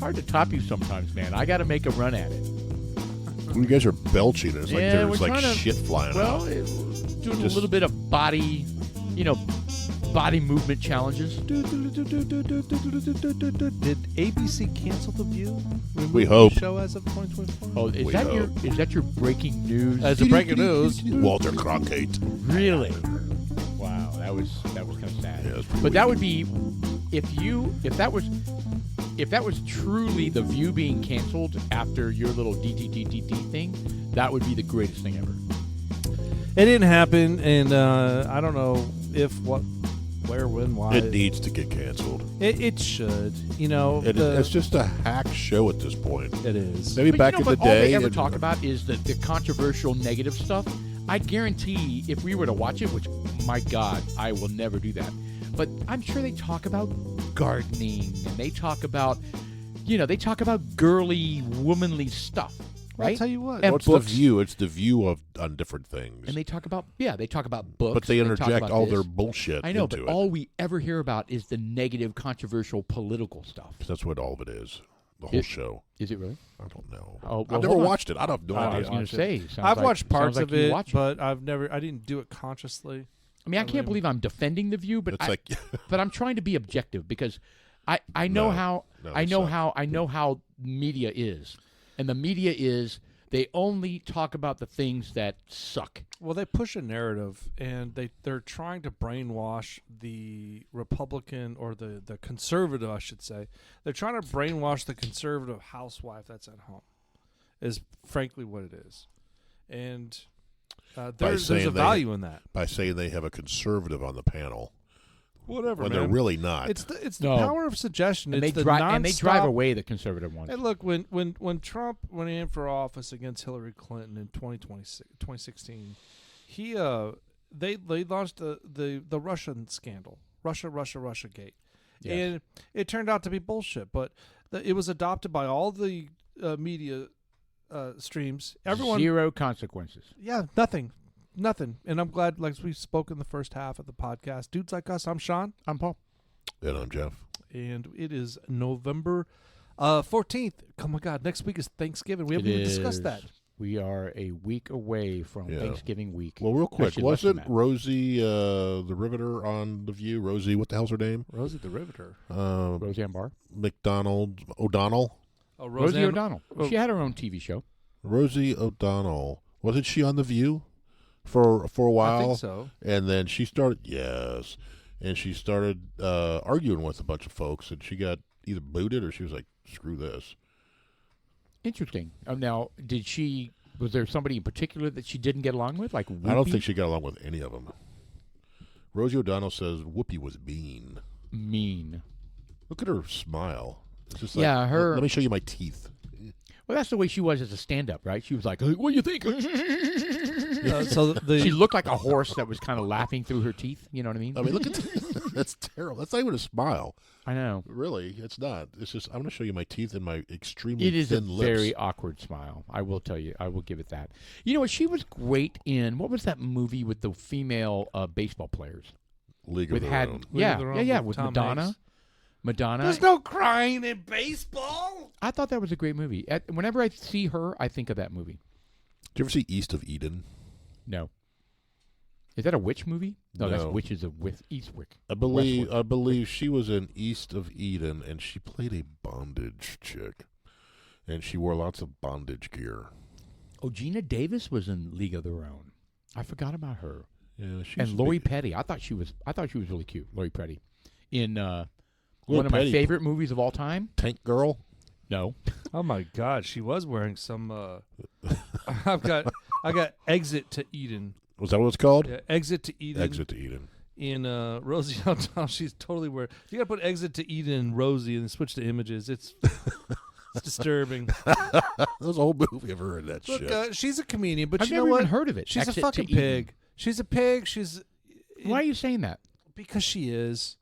hard to top you sometimes, man. I got to make a run at it. You guys are belching. It's like Yeah, there's we're like trying to- shit flying Well, out. doing a little bit of body, body movement challenges. Did ABC cancel The View? We hope. The show as of 2024? Oh, is We that your breaking news? As a breaking news. Walter Cronkite. Really? Wow, that was kind of sad. Yeah, that's pretty but that weak. would be if that was truly The View being canceled after your little DTTTT thing, that would be the greatest thing ever. It didn't happen, and I don't know if, what, where, when, why. It needs to get canceled. It should. It's just a hack show at this point. It is. Maybe back in the all they day. ever talk about is the controversial negative stuff. I guarantee if we were to watch it, which, my God, I will never do that. But I'm sure they talk about gardening, and they talk about, girly, womanly stuff, right? I'll tell you what. And What's books. the view? It's the view on different things. And they talk about books. But they talk interject about all this. their bullshit I know, into but it. all we ever hear about is the negative, controversial, political stuff. That's what all of it is. The whole show. Is it really? I don't know. Oh, well, I've never hold on. watched it. I don't have no I was idea. going to say. sounds I've like- watched parts sounds like of you it, watch but I didn't do it consciously. I mean, I can't believe I'm defending The View, but It's like but I'm trying to be objective because I know how media is, and the media is they only talk about the things that suck. Well, they push a narrative, and they're trying to brainwash the Republican or the conservative, I should say. They're trying to brainwash the conservative housewife that's at home, is frankly what it is. And there's a value in that. by saying they have a conservative on the panel Whatever, when man. they're really not. It's the No. power of suggestion. And It's they the drive away the conservative ones. And look, when Trump went in for office against Hillary Clinton in 2016, they launched the Russian scandal, Russia Gate, Yes. and it turned out to be bullshit. But it was adopted by all the media streams. Everyone, Zero consequences. yeah, nothing. And I'm glad, like we spoke in the first half of the podcast. Dudes like us. I'm Sean, I'm Paul. and I'm Jeff. and it is November 14th. Oh my God! Next week is Thanksgiving. We haven't even discussed that. We are a week away from Yeah. Thanksgiving week. Well, real quick, Actually, less than wasn't that. Rosie the Riveter on The View? Rosie, what the hell's her name? Rosie the Riveter. Roseanne Barr? O'Donnell. Oh, Rosie O'Donnell. oh. She had her own TV show. Rosie O'Donnell. Wasn't she on The View for a while? I think so. And then she started, and she started arguing with a bunch of folks, and she got either booted or she was like, screw this. Interesting. Now, was there somebody in particular that she didn't get along with? Like Whoopi? I don't think she got along with any of them. Rosie O'Donnell says Whoopi was mean. Mean. Look at her smile. It's just like, Yeah, her- Let me show you my teeth. Well, that's the way she was as a stand-up, right? She was like, "What do you think?" So She looked like a horse that was kind of laughing through her teeth. You know what I mean? I mean, look at that's terrible. That's not even a smile. I know. Really, it's not. It's just I'm going to show you my teeth and my extremely It is a thin lips. very awkward smile. I will tell you. I will give it that. You know what? She was great in, what was that movie with the female baseball players? League of With Their Own. League of Their Own with with Tom Madonna. Hanks. Madonna. There's no crying in baseball. I thought that was a great movie. Whenever I see her, I think of that movie. Did you ever see East of Eden? No. Is that a witch movie? No, that's No. Witches of Eastwick. I believe she was in East of Eden, and she played a bondage chick, and she wore lots of bondage gear. Oh, Gina Davis was in League of Their Own. I forgot about her. Yeah, she's And Lori Petty. I thought she was really cute. Lori Petty, in one of my Petty. favorite movies of all time. Tank Girl. No, Oh my God, she was wearing some. I got Exit to Eden. Was that what it's called? Yeah, Exit to Eden. Exit to Eden. In Rosie O'Donnell, she's totally wearing. You got to put Exit to Eden and Rosie and switch to images. It's disturbing. That was a whole movie. I've heard that Look, shit. she's a comedian, but I've you never know what? even heard of it. She's Exit a to fucking Eden. pig. She's a pig. Why are you saying that? Because she is.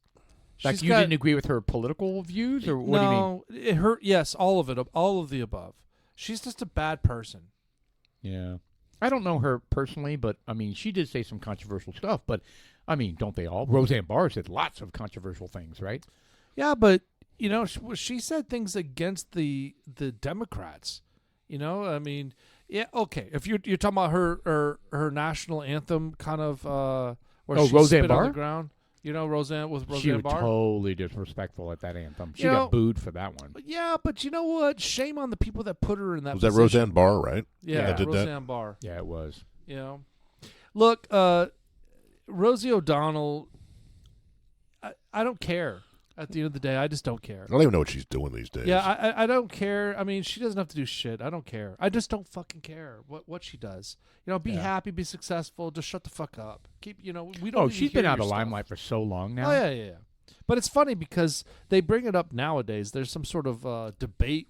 Like She's you got- didn't agree with her political views, or what do you mean? No, it hurt. Yes, all of it, all of the above. She's just a bad person. Yeah. I don't know her personally, but, I mean, she did say some controversial stuff. But, I mean, don't they all? Roseanne Barr said lots of controversial things, right? Yeah, but she said things against the Democrats. I mean, yeah, okay. If you're talking about her national anthem kind of where she Roseanne spit on Barr? the ground. Roseanne She was Barr. totally disrespectful at that anthem. She got booed for that one. Yeah, but you know what? Shame on the people that put her in that Was that position. Roseanne Barr, right? Yeah, that did Roseanne that? Barr. Yeah, it was. Look, Rosie O'Donnell, I don't care. At the end of the day, I just don't care. I don't even know what she's doing these days. Yeah, I don't care. I mean, she doesn't have to do shit. I don't care. I just don't fucking care what she does. Be happy, be successful. Just shut the fuck up. We don't. Oh, need to she's hear been out of your the stuff. limelight for so long now. Oh yeah. But it's funny because they bring it up nowadays. There's some sort of debate,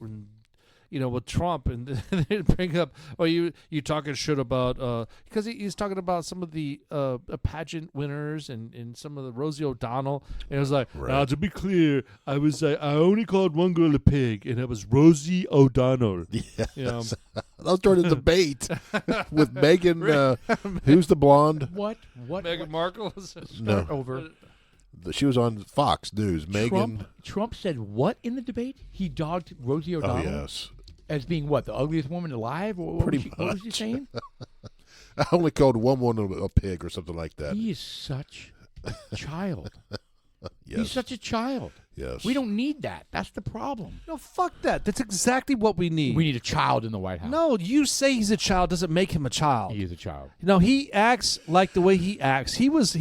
with Trump, and they bring up, you talking shit about because he's talking about some of the pageant winners and some of the Rosie O'Donnell, and it was like, Right. to be clear, I only called one girl a pig, and it was Rosie O'Donnell. Yes. That was during the debate with Megan. Who's the blonde? What? Meghan Markle. No. Over. She was on Fox News. Megan. Trump said what in the debate? He dogged Rosie Oh, O'Donnell yes. as being what, the ugliest woman alive? Or what, Pretty what was he much. saying? I only called one woman a pig or something like that. He is such a child. Yes. He's such a child. Yes. We don't need that. That's the problem. No, fuck that. That's exactly what we need. We need a child in the White House. No, you say he's a child doesn't make him a child. He is a child. No, he acts like the way he acts. He was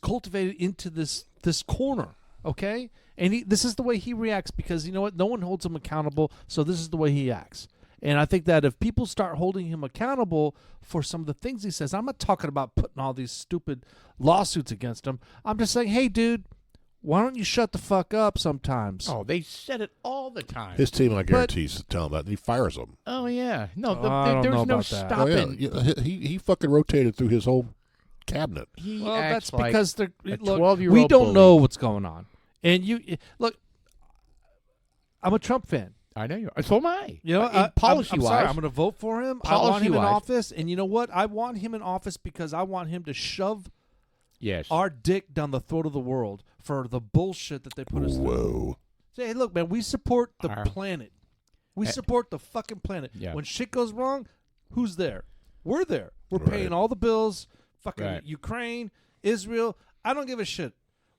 cultivated into this corner, okay? And this is the way he reacts because you know what? No one holds him accountable, so this is the way he acts. And I think that if people start holding him accountable for some of the things he says, I'm not talking about putting all these stupid lawsuits against him. I'm just saying, hey, dude, why don't you shut the fuck up sometimes? Oh, they said it all the time. His team, I guarantee, tell him that, and he fires them. Oh, yeah. No, I don't know there's no about that. Oh, stopping. yeah. He fucking rotated through his whole cabinet. He Well, acts that's like because a look, 12-year-old we don't bully. know what's going on. And look, I'm a Trump fan. I know you are. So am I. You know, In policy-wise. I'm sorry, I'm going to vote for him. I want him in Policy-wise. office. And you know what? I want him in office because I want him to shove Yes. our dick down the throat of the world for the bullshit that they put us through. Whoa. Say, hey, look, man, we support the Our- planet. We support the fucking planet. Yeah. When shit goes wrong, who's there? We're there. We're Right. paying all the bills. Fucking Right. Ukraine, Israel. I don't give a shit.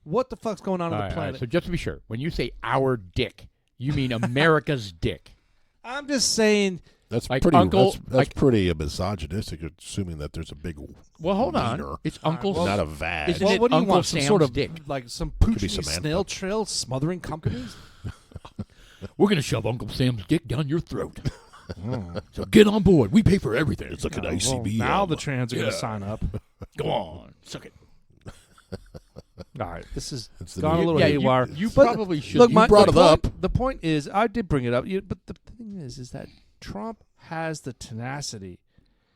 What the fuck's going on All on right, the all right. planet? So just to be sure, when you say our dick, you mean America's dick. I'm just saying. That's Like pretty. Uncle- that's like- pretty misogynistic, assuming that there's a big. Well, hold wiener. on. It's Uncle. well, not a vag. Isn't Well, it what do you Uncle want? Some Sam's sort of dick? like some be poochy Samantha. snail trail smothering companies? We're gonna shove Uncle Sam's dick down your throat. So get on board. We pay for everything. It's like an Well, ICB. now the trans are going to sign up. Go on, suck it. All right, this has It's the gone a new- little Yeah, haywire. you But probably should. Look, you brought the it point- up. The point is, I did bring it up, but the thing is that Trump has the tenacity.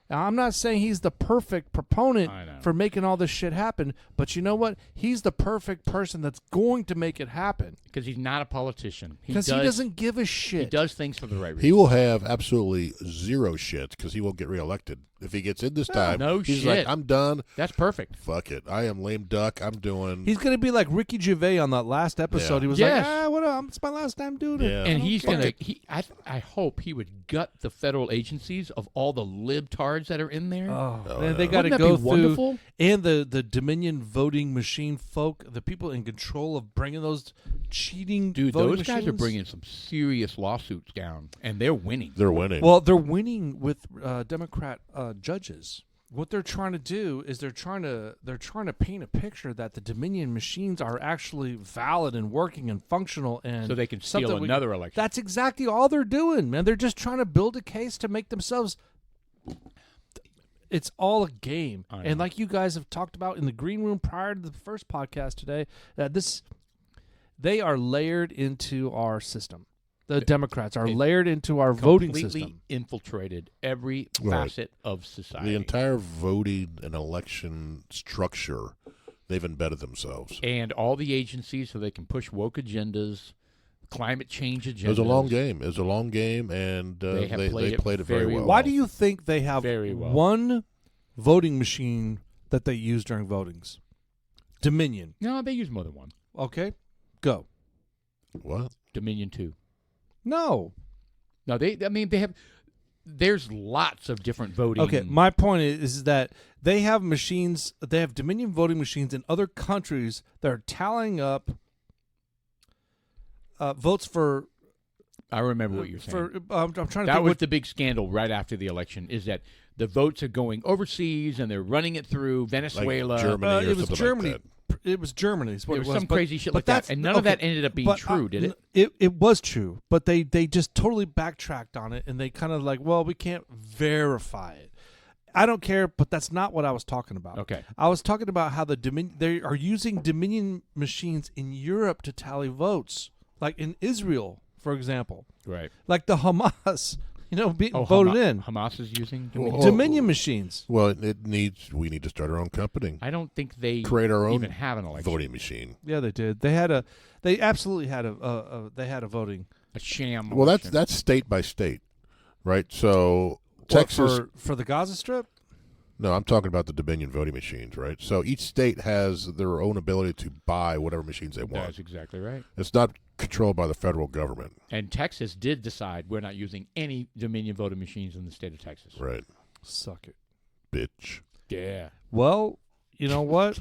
Now, I'm not saying he's the perfect proponent I know. for making all this shit happen, but you know what? He's the perfect person that's going to make it happen because he's not a politician. because he doesn't give a shit. He does things for the right reason. He will have absolutely zero shit because he won't get reelected. If he gets in this time, no he's shit. like, I'm done. That's perfect. Fuck it. I am lame duck. I'm doing. He's going to be like Ricky Gervais on that last episode. Yeah. He was Yes. like, what up? It's my last time doing it. Yeah. And I don't he's care. gonna. I hope he would gut the federal agencies of all the libtards that are in there. Oh, Oh, man, they yeah. got to Wouldn't that go be through, wonderful? and the Dominion voting machine folk, the people in control of bringing those cheating Dude, voting those guys are machines. bringing some serious lawsuits down, and they're winning. They're winning. Well, they're winning with Democrat judges. What they're trying to do is they're trying to paint a picture that the Dominion machines are actually valid and working and functional, and So they can steal something another election. That's exactly all they're doing, man. They're just trying to build a case to make themselves. It's all a game, I and know. like you guys have talked about in the green room prior to the first podcast today, that they are layered into our system. The Democrats are it layered into our voting Completely system. infiltrated every Right. facet of society. the entire voting and election structure, they've embedded themselves. and all the agencies, so they can push woke agendas, climate change agendas. It was a long game. It was a long game, and They have they played it played it very very well. Why do you think they have Very well. one voting machine that they use during votings? Dominion. No, they use more than one. Okay, go. What? Dominion 2. No. No, they have. There's lots of different voting. Okay, my point is that they have machines. They have Dominion voting machines in other countries that are tallying up votes for. I remember what you're saying. I'm trying to. That think was what, the big scandal right after the election. Is that the votes are going overseas and they're running it through Venezuela. Like Germany or it was something Germany. like that. It was Germany. Is what There it was some but- crazy shit but like that, that's- and none of that okay, ended up being but, true, did it? It was true, but they just totally backtracked on it, and they kind of like, well, we can't verify it. I don't care, but that's not what I was talking about. Okay. I was talking about how they are using Dominion machines in Europe to tally votes, like in Israel, for example, Right. like the Hamas, being voted in. Hamas is using Well, Dominion. Dominion machines. Well, we need to start our own company. I don't think they Create our own even have an election. voting machine. Yeah, they did. They absolutely had a voting. A sham. Well, election. that's state by state, right? So What, Texas. for the Gaza Strip. No, I'm talking about the Dominion voting machines, right? So each state has their own ability to buy whatever machines they want. That's exactly right. It's not controlled by the federal government, And Texas did decide we're not using any Dominion voting machines in the state of Texas. right? Suck it. Bitch. Yeah. Well, you know what?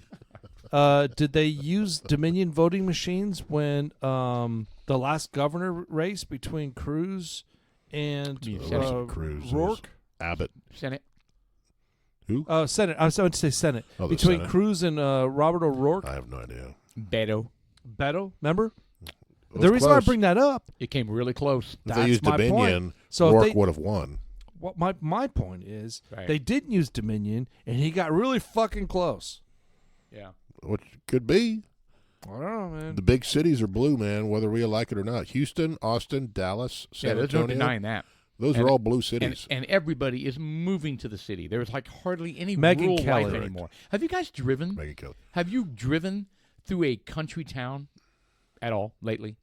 Did they use Dominion voting machines when the last governor race between Cruz and You mean Senate Cruz, it was Rourke? Abbott. Senate. Who? Senate. I was going to say Senate. Oh, the Between Senate? Cruz and Robert O'Rourke. I have no idea. Beto. Beto, remember? It The was reason why I close. bring that up, It came really close. If that's they used my Dominion, point. So if Rourke they- would have won. what my point is, Right. they didn't use Dominion, and he got really fucking close. Yeah. Which could be. I don't know, man. The big cities are blue, man, whether we like it or not. Houston, Austin, Dallas, Yeah, San there's no Antonio. denying that. Those And- are all blue And, cities. and everybody is moving to the city. There's like hardly any Megyn rural Kelly. life anymore. Have you guys driven? Megan Kelly. Have you driven through a country town at all lately?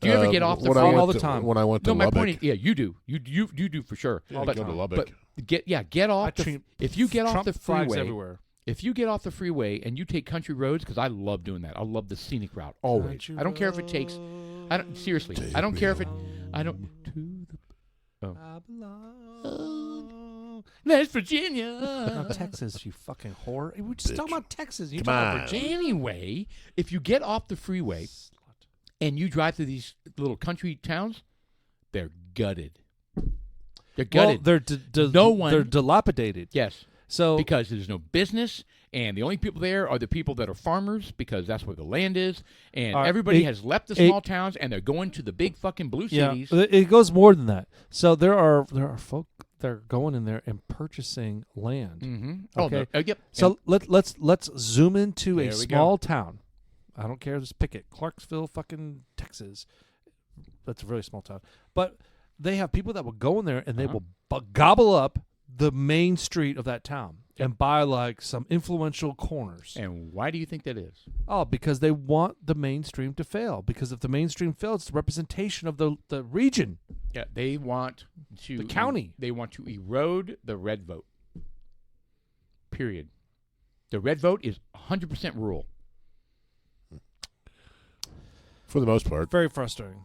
Do you ever get off the when I freeway? went all the to- time. When I went to No, my Lubbock. point is, yeah, you do. You do for sure. Yeah, I but, go to Lubbock. but get off I the. treat If you get off Trump the flags freeway, everywhere. if you get off the freeway and you take country roads, because I love doing that. I love the scenic route always. Country I don't care if it takes. I don't seriously. I don't care if it. I don't. To the I belong. West Virginia. Not Texas, you fucking whore. We're just Bitch. talking about Texas. You Come talking about on. Virginia? Anyway, if you get off the freeway and you drive through these little country towns, they're gutted. They're Well, gutted. they're No one- They're dilapidated. Yes, So because there's no business, and the only people there are the people that are farmers because that's where the land is, and everybody has left the small towns and they're going to the big fucking blue cities. it goes more than that. So there are folk that are going in there and purchasing land. Mm-hmm. Okay. Oh, no. Yep. So let's zoom into There a we small town. I don't care. Just pick it. Clarksville, fucking Texas. That's a really small town. But they have people that will go in there and they will gobble up the main street of that town and buy like some influential corners. And why do you think that is? Oh, because they want the mainstream to fail. Because if the mainstream fails, it's the representation of the region. Yeah, they want to The county. They want to erode the red vote. Period. The red vote is 100% rural. For the most part. Very frustrating.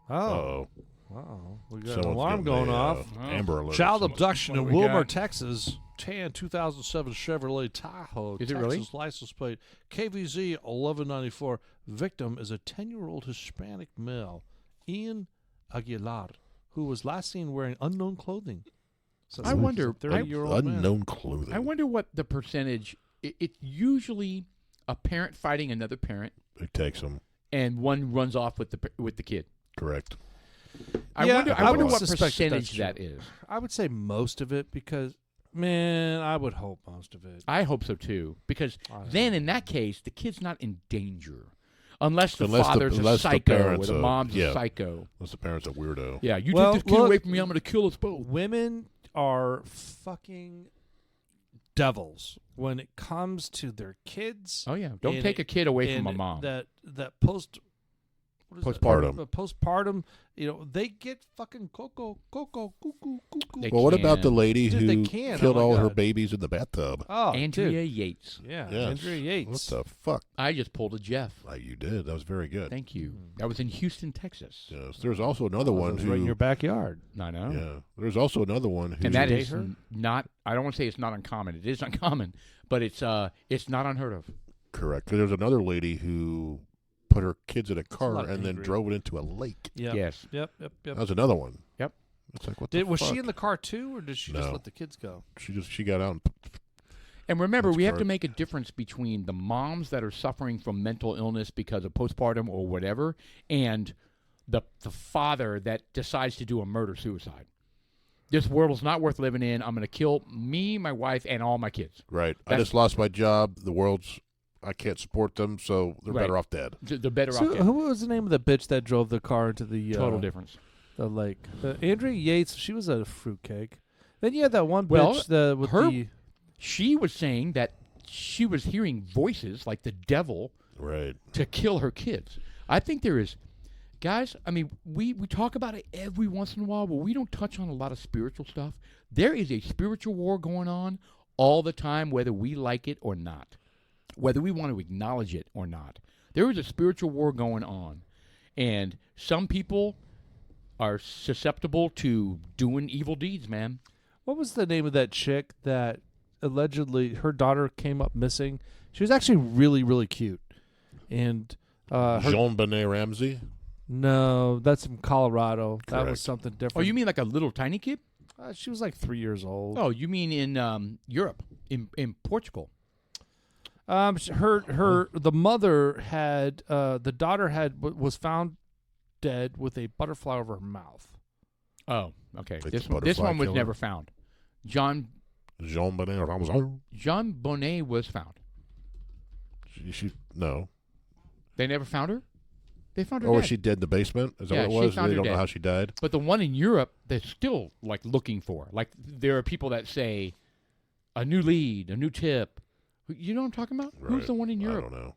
Oh. Uh-oh. Uh-oh. We got an Someone's alarm getting going a, off. Amber alert. Child Someone- abduction What in do we Wilmer, got? Texas. Tan 2007 Chevrolet Tahoe. Is it Texas really? license plate KVZ 1194. Victim is a 10-year-old Hispanic male, Ian Aguilar, who was last seen wearing unknown clothing. So I wonder- 30-year-old man. Unknown clothing. I wonder what the percentage. It's usually a parent fighting another parent, It takes them. and one runs off with the kid. Correct. I Yeah, wonder. I I wonder would what suspect that percentage that's that is. I would say most of it because, man, I would hope most of it. I hope so too, because I don't then in that case, the kid's not in danger, unless the Unless the- father's a unless the psycho or parents the are- mom's yeah. a psycho. Unless the parent's a weirdo. Yeah, you Well, take this kid look- away from me, I'm going to kill us both. Women are fucking devils when it comes to their kids. Oh yeah, don't And take a kid away from and a mom. That post what is Postpartum. That? Postpartum. They get fucking cuckoo. They Well, what about the can. lady Dude, they who can. killed Oh, my all her God. babies in the bathtub? Oh, Andrea dude. Yates. Yeah, Yes. Andrea Yates. What the fuck? I just pulled a Jeff. You did. That was very good. Thank you. That was in Houston, Texas. Yes. There's also another one That's who. right in your backyard. I know. Yeah. There's also another one who. And that date is her? not. I don't want to say it's not uncommon. It is uncommon, but it's not unheard of. Correct. There's another lady who put her kids in a car lot of and then angry. drove it into a lake. Yeah. Yes. Yep. That was another one. Yep. It's like what the Was fuck? she in the car too, or did she just No. let the kids go? She got out. And remember, That's we have to correct. make a difference between the moms that are suffering from mental illness because of postpartum or whatever, and the father that decides to do a murder-suicide. This world is not worth living in. I'm going to kill me, my wife, and all my kids. Right. I That's- just lost my job. I can't support them, so they're Right. better off dead. They're better So off dead. who was the name of the bitch that drove the car into the Total difference. the lake? Andrea Yates. She was a fruitcake. Then you had that one Well, bitch with her- the. She was saying that she was hearing voices like the devil Right. to kill her kids. I think there is, guys, I mean, we talk about it every once in a while, but we don't touch on a lot of spiritual stuff. There is a spiritual war going on all the time, whether we like it or not, whether we want to acknowledge it or not. There is a spiritual war going on, and some people are susceptible to doing evil deeds, man. What was the name of that chick that allegedly her daughter came up missing? She was actually really, really cute. And Jean Benet Ramsey. no, that's in Colorado. That was Correct. something different. Oh, you mean like a little tiny kid? She was like 3 years old. Oh, you mean in Europe, in Portugal? The mother had the daughter was found dead with a butterfly over her mouth. Oh, okay. Like This the one butterfly was killer? never found. Jean Benet Ramsey. Bonnet was found. No. They never found her? They found her Or dead. was she dead in the basement? Is that Yeah, what she it was? found They her don't know dead. how she died. But the one in Europe, they're still like looking for. Like there are people that say a new lead, a new tip. You know what I'm talking about? Who's Right. the one in I Europe? don't know.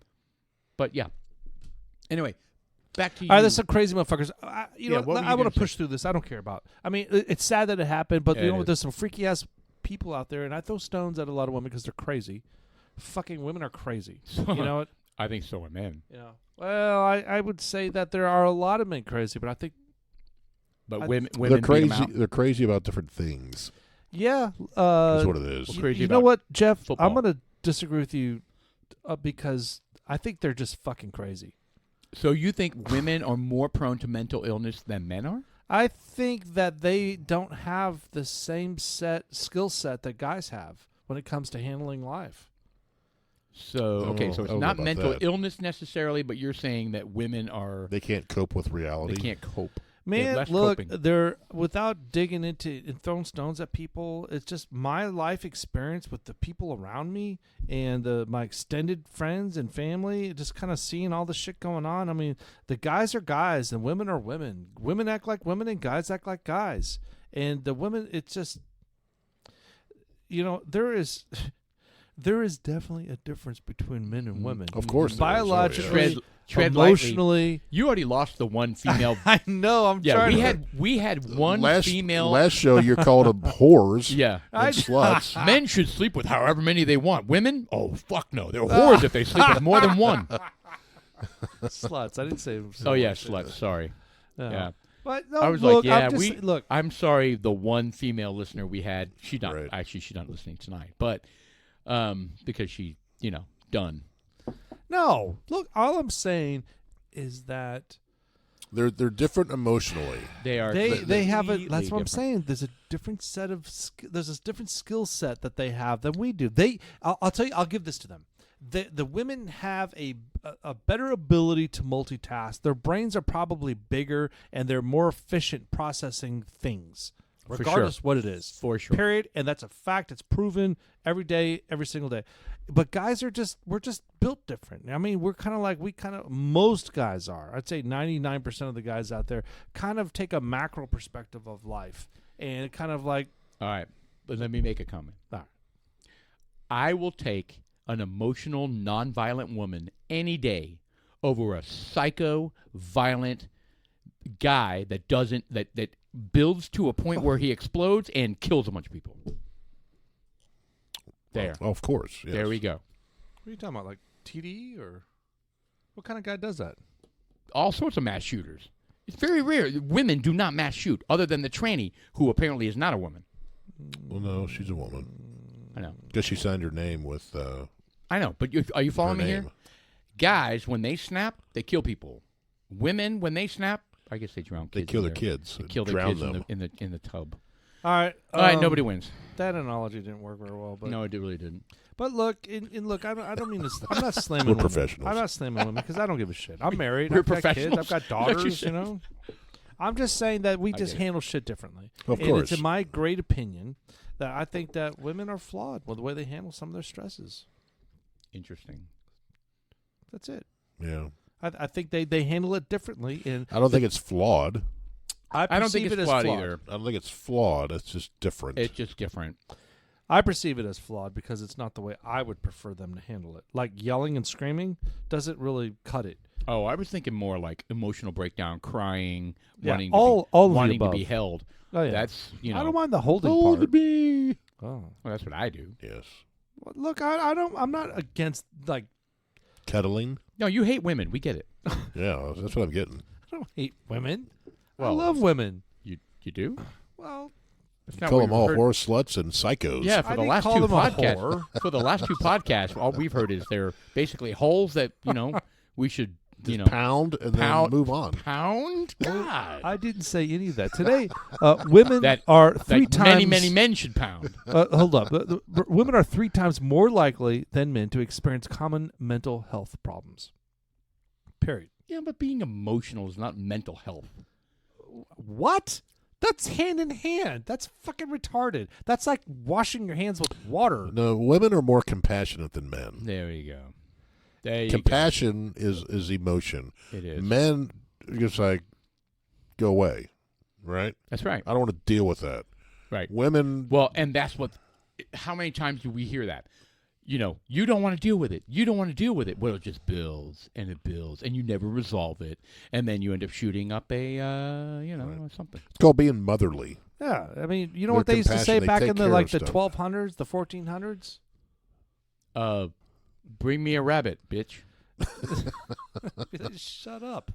But yeah. Anyway, back to you. All right, there's some crazy motherfuckers. Yeah, what were you I want gonna to push through this. I don't care about. I mean, it's sad that it happened, but Yeah, you it know what? is. There's some freaky ass people out there, and I throw stones at a lot of women because they're crazy. Fucking women are crazy. You know what? I think so are men. Yeah. Well, I would say that there are a lot of men crazy, but I think But I- women They're beat 'em crazy. out. They're crazy about different things. yeah. That's what it is. Well, crazy You know about what, Jeff? football. I'm gonna disagree with you because I think they're just fucking crazy. So you think women are more prone to mental illness than men are? I think that they don't have the same skill set that guys have when it comes to handling life. So I okay, don't so it's know not about mental that. illness necessarily, but you're saying that women are They can't cope with reality. they can't cope. Man, less look, coping. they're without digging into and throwing stones at people. It's just my life experience with the people around me and my extended friends and family. Just kind of seeing all the shit going on. I mean, the guys are guys and women are women. Women act like women and guys act like guys. And the women, it's just, there is definitely a difference between men and women. Of course, there is. Oh, yeah. Biologically, Tread lightly. emotionally. You already lost the one female. I know. I'm Yeah, trying. we had one last, female. Last show, you called them whores. Yeah. And sluts. Men should sleep with however many they want. Women? Oh, fuck no. They're whores if they sleep with more than one. Sluts. I didn't say. Oh, yeah, sluts. Sorry. No. Yeah. But no, I was look, like, yeah, I'm just, look. I'm sorry, the one female listener we had, she's not, Right. actually, she's not listening tonight, but because she, done. No, look. All I'm saying is that They're different emotionally. They are. they have a. completely That's what I'm different. saying. There's a different set of. There's a different skill set that they have than we do. I'll tell you. I'll give this to them. The women have a better ability to multitask. Their brains are probably bigger and they're more efficient processing things, For regardless sure. what it is. For sure. Period. And that's a fact. It's proven every day, every single day. But guys we're just built different. I mean, most guys are. I'd say 99% of the guys out there kind of take a macro perspective of life and kind of like, All right, but let me make a comment. all right, I will take an emotional, nonviolent woman any day over a psycho, violent guy that doesn't that builds to a point where he explodes and kills a bunch of people. There. Well, of course. Yes. There we go. What are you talking about? Like TDE or what kind of guy does that? All sorts of mass shooters. It's very rare. Women do not mass shoot, other than the tranny, who apparently is not a woman. Well, no, she's a woman. I know. Because she signed her name with. I know, but are you following her me name. here? Guys, when they snap, they kill people. Women, when they snap, I guess they drown kids. They kill in their there. kids. They kill their drown kids them. in the tub. All right. All right, nobody wins. That analogy didn't work very well, but No, it really didn't. But look, look, I don't mean to. I'm not slamming. We're women. professionals. I'm not slamming women because I don't give a shit. I'm married. We're I've got kids. professionals. I've got Is that what you're daughters. You saying? know. I'm just saying that we I just get it. handle shit differently. Of and course. it's in my great opinion that I think that women are flawed with the way they handle some of their stresses. Interesting. That's it. Yeah. I think they handle it differently. And I don't think it's flawed. I I don't think perceive it's it as flawed flawed either. I don't think it's flawed. It's just different. It's just different. I perceive it as flawed because it's not the way I would prefer them to handle it. Like yelling and screaming doesn't really cut it. Oh, I was thinking more like emotional breakdown, crying, Yeah, wanting all to of be, the wanting to above. be held. Oh yeah, That's I don't mind the holding Hold part. me. Oh, well, that's what I do. Yes. well, look, I don't. I'm not against like. Cuddling. No, you hate women. We get it. Yeah, that's what I'm getting. I don't hate women. Well, I love women. You do? Well, That's Call what them we've all heard. whore sluts and psychos. Yeah, I for the didn't last call two them a podcasts. whore. For the last two podcasts, all we've heard is they're basically holes that we should Just pound and pound- then move on. pound. God, I didn't say any of that today. Women That- are three that times. many men should pound. Hold up. Women are 3 times more likely than men to experience common mental health problems. Period. Yeah, but being emotional is not mental health. What? That's hand in hand. That's fucking retarded. That's like washing your hands with water. No, women are more compassionate than men. There you go. There you Compassion is emotion. go. It is. Men are just like, go away, right? That's right. I don't want to deal with that. Right. Women, Well, and that's what. How many times do we hear that? You don't want to deal with it. You don't want to deal with it. Well, it just builds and it builds, and you never resolve it, and then you end up shooting up a, something. it's called being motherly. Yeah, I mean, you know They're what they used to say compassionate. They back take in the care like of the stuff. 1200s, the 1400s. Bring me a rabbit, bitch. Shut up.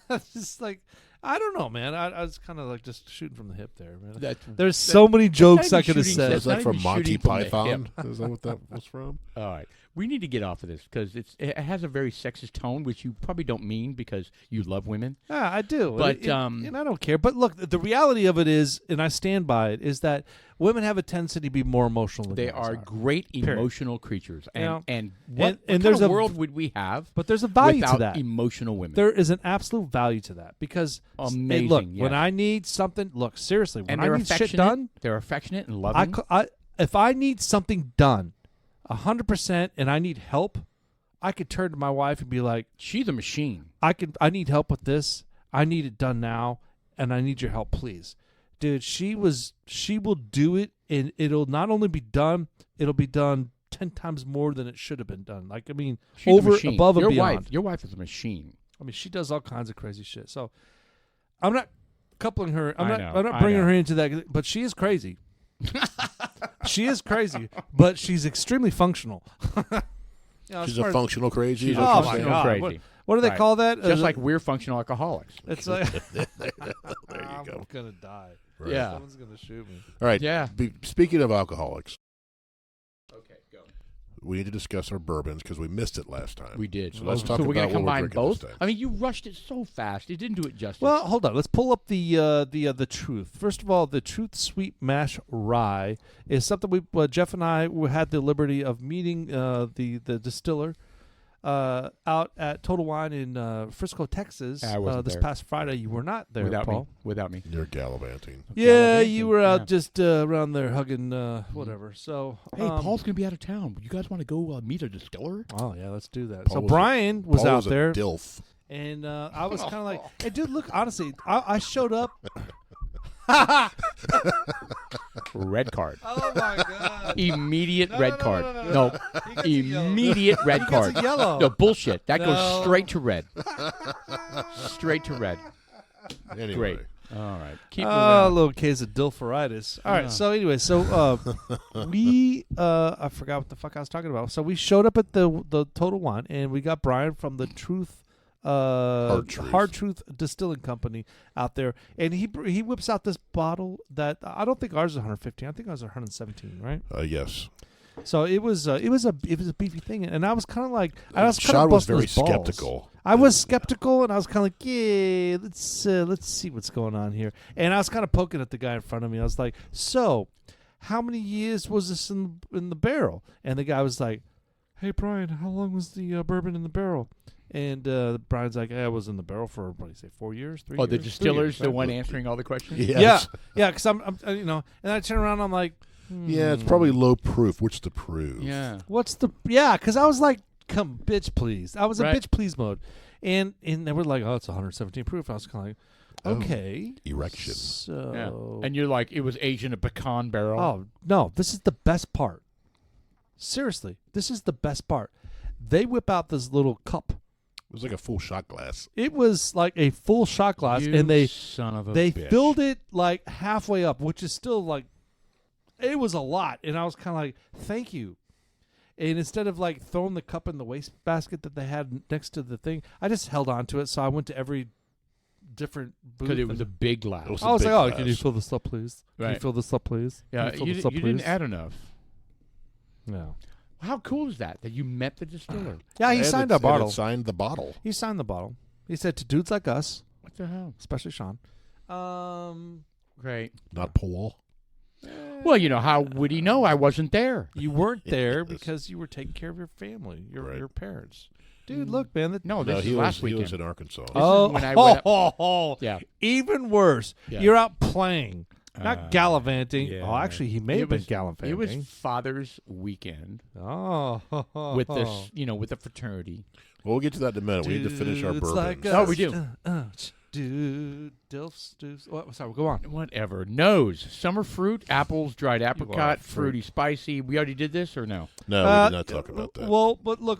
That's just like I don't know, man. I was kind of like just shooting from the hip there, man. There's so many jokes I could have said. Is that not from even Monty shooting from the Python? Is that what that was from? All right. We need to get off of this because it has a very sexist tone, which you probably don't mean because you love women. Yeah, I do. But, and I don't care. But look, the reality of it is, and I stand by it, is that women have a tendency to be more emotional than They guys are great emotional creatures. You know, And what and kind there's of a- world would we have But there's a value without to that. emotional women? There is an absolute value to that because Amazing, look, yeah. when I need something, look seriously, when and I they're need shit affectionate. done, They're affectionate and loving. if I need something done, 100%, and I need help, I could turn to my wife and be like, She's a machine. I need help with this. I need it done now, and I need your help, please. Dude, she will do it, and it'll not only be done, it'll be done 10 times more than it should have been done. Like, I mean, She's a over, machine. above, and your beyond. Your wife is a machine. I mean, she does all kinds of crazy shit. So, I'm not coupling her. I'm I not know. bringing her into that, but she is crazy. She is crazy, but she's extremely functional. She's a functional crazy. She's a Oh, my functional God. crazy. What do they Right. call that? Just like we're functional alcoholics. it's like There you I'm go. gonna die. Right. Yeah. Someone's gonna shoot me. All right. Yeah. Speaking of alcoholics, Okay, go. we need to discuss our bourbons because we missed it last time. We did. So let's talk we're about gonna what we're combine drinking both. this time. I mean, you rushed it so fast. It didn't do it justice. Well, hold on. Let's pull up the Truth. First of all, the Truth Sweet Mash Rye is something we Jeff and I had the liberty of meeting the distiller out at Total Wine in Frisco, Texas. I wasn't this there. past Friday. You were not there, Paul. Without me. You're gallivanting. Yeah, Gallivanting. you were out Yeah. just around there hugging whatever. So Hey, Paul's gonna be out of town. You guys want to go meet a distiller? Oh yeah, let's do that. Paul So was Brian was Paul out was there, a DILF. and I was kind of like, "Hey, dude, look. Honestly, I showed up. red card. Oh my god. Immediate No, red no, no, card. no, no, No, no. He gets a yellow. immediate red He gets card. a yellow. No bullshit. That No. goes straight to red. Straight to red. Anyway. Great. All right. Keep Oh, moving a on. little case of dilferitis. All right. Yeah. So anyway, we I forgot what the fuck I was talking about. So we showed up at the Total Wine, and we got Brian from the Hard Truth Distilling Company out there, and he whips out this bottle that I don't think ours is 115. I think ours is 117, right? Yes. So it was a beefy thing, and I was kind of like I was kind Sean of was busting very his balls. skeptical. I was skeptical, and I was kind of like, yeah, let's see what's going on here. And I was kind of poking at the guy in front of me. I was like, so, how many years was this in the barrel? And the guy was like, hey, Brian, how long was the bourbon in the barrel? And Brian's like, it was in the barrel for, what do you say, 4 years, 3 years? Oh, the 3 distiller's years, the right? one answering all the questions? Yes. Yeah, because I'm and I turn around, and I'm like, Yeah, it's probably low proof. What's the proof? Yeah. because I was like, come, bitch, please. I was in Right. bitch, please mode. And they were like, oh, it's 117 proof. I was kind of like, okay. Erection. So, Yeah. And you're like, it was aged in a pecan barrel. oh, no, this is the best part. Seriously, this is the best part. They whip out this little cup. It was like a full shot glass. It was like a full shot glass, You and they son of a bitch. filled it like halfway up, which is still like, it was a lot. And I was kind of like, thank you. And instead of like throwing the cup in the wastebasket that they had next to the thing, I just held on to it. So I went to every different booth. Because it was and a big glass. It was I was big like, oh, glass. can you fill this up, please? Can you Right. fill this up, please? Can Yeah, you fill you this up, didn't please? add enough. No. How cool is that you met the distiller? Yeah, he And signed it- our and bottle. it signed the bottle. He signed the bottle. He said to dudes like us, What the hell? especially Sean. Great. Not Paul. Well, you know, how would he know I wasn't there? You weren't there Yes. because you were taking care of your family, your Right. parents. Dude, look, man. No, No, this he is was last he weekend. was in Arkansas. Oh, when I went yeah. Yeah. Even worse. Yeah. You're out playing, not Uh, gallivanting. yeah. Oh, actually, he may have been It gallivanting. was Father's weekend oh, with this, with the fraternity. Well, we'll get to that in a minute. We need to finish our Dudes bourbons. like Oh, us. we do. Dude, dilfs. What? Sorry, go on. Whatever. Nose. Summer fruit, apples, dried are a apricot, freak. fruity, spicy. We already did this or no? No, we did not talk about that. Well, but look,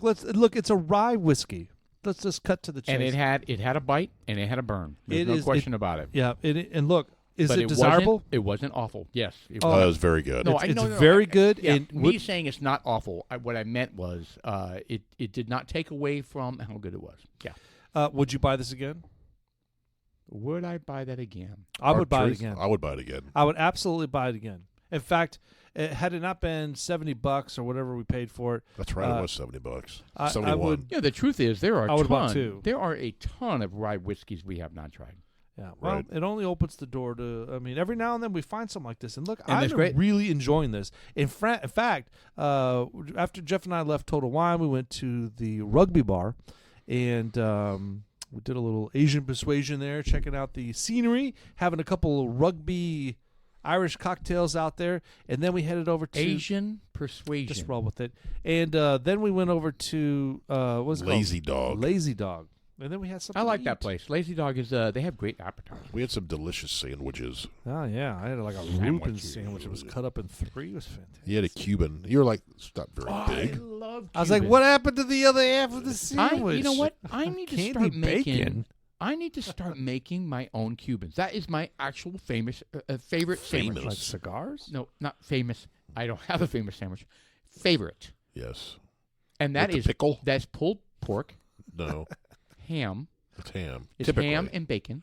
it's a rye whiskey. Let's just cut to the chase. And it had a bite and it had a burn. There's It no is- question about it. Yeah, and look, is But it desirable? It wasn't awful. Yes. It Oh, that was. was very good. No, It's no, very good. Yeah, and me saying it's not awful. What I meant was it did not take away from how good it was. Yeah. would you buy this again? Would I buy that again? I would buy it Truth, again. I would buy it again. I would absolutely buy it again. In fact, had it not been $70 or whatever we paid for it, That's right. It was $70. I 71. would. Yeah, the truth is there are I would buy ton. two. There are a ton of rye whiskeys we have not tried. Yeah, well, Right. it only opens the door to. I mean, every now and then we find something like this, and look, And I'm that's great. really enjoying this. In fact, after Jeff and I left Total Wine, we went to the rugby bar, and we did a little Asian persuasion there, checking out the scenery, having a couple of rugby Irish cocktails out there, and then we headed over to Asian persuasion. Just roll with it, and then we went over to what's it Lazy called? Dog. Lazy Dog. And then we had something. I like to that eat. place. Lazy Dog is they have great appetizers. We had some delicious sandwiches. Oh yeah, I had like a Sandwiches. Reuben sandwich. It was cut up in 3. It was fantastic. He had a Cuban. You were like, it's not very I big. love. I was like, Cuban. what happened to the other half of the sandwich? You know what? I need to Candy start making. bacon. I need to start making my own Cubans. That is my actual favorite sandwich. Famous. Like cigars? No, not famous. I don't have a famous sandwich. Favorite, Yes. and that With the is pickle? That's pulled pork, No, ham. it's ham. It's Typically. ham and bacon,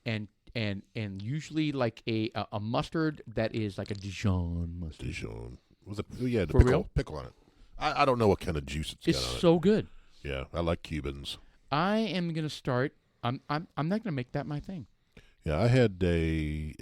and usually like a mustard that is like a Dijon mustard. Dijon. With a, yeah, the For pickle, real? pickle on it. I don't know what kind of juice it's It's got on so good. it. Yeah, I like Cubans. I am gonna start. I'm not gonna make that my thing. Yeah, I had a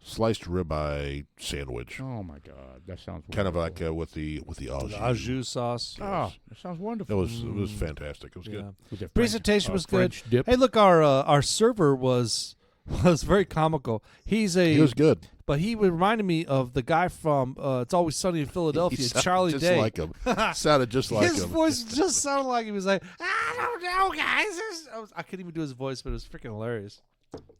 sliced ribeye sandwich, Oh my god, that sounds kind of wonderful. like with the au The jus. au jus sauce. Oh, that sounds wonderful. It was fantastic. It was Yeah. good. With the Presentation was good. French dip. Hey, look, our server was very comical. He was good. but he reminded me of the guy from It's Always Sunny in Philadelphia, He sounded Charlie just Day. like him. Sounded just like His him. voice just sounded like he was like, I don't know, guys. I couldn't even do his voice, but it was freaking hilarious.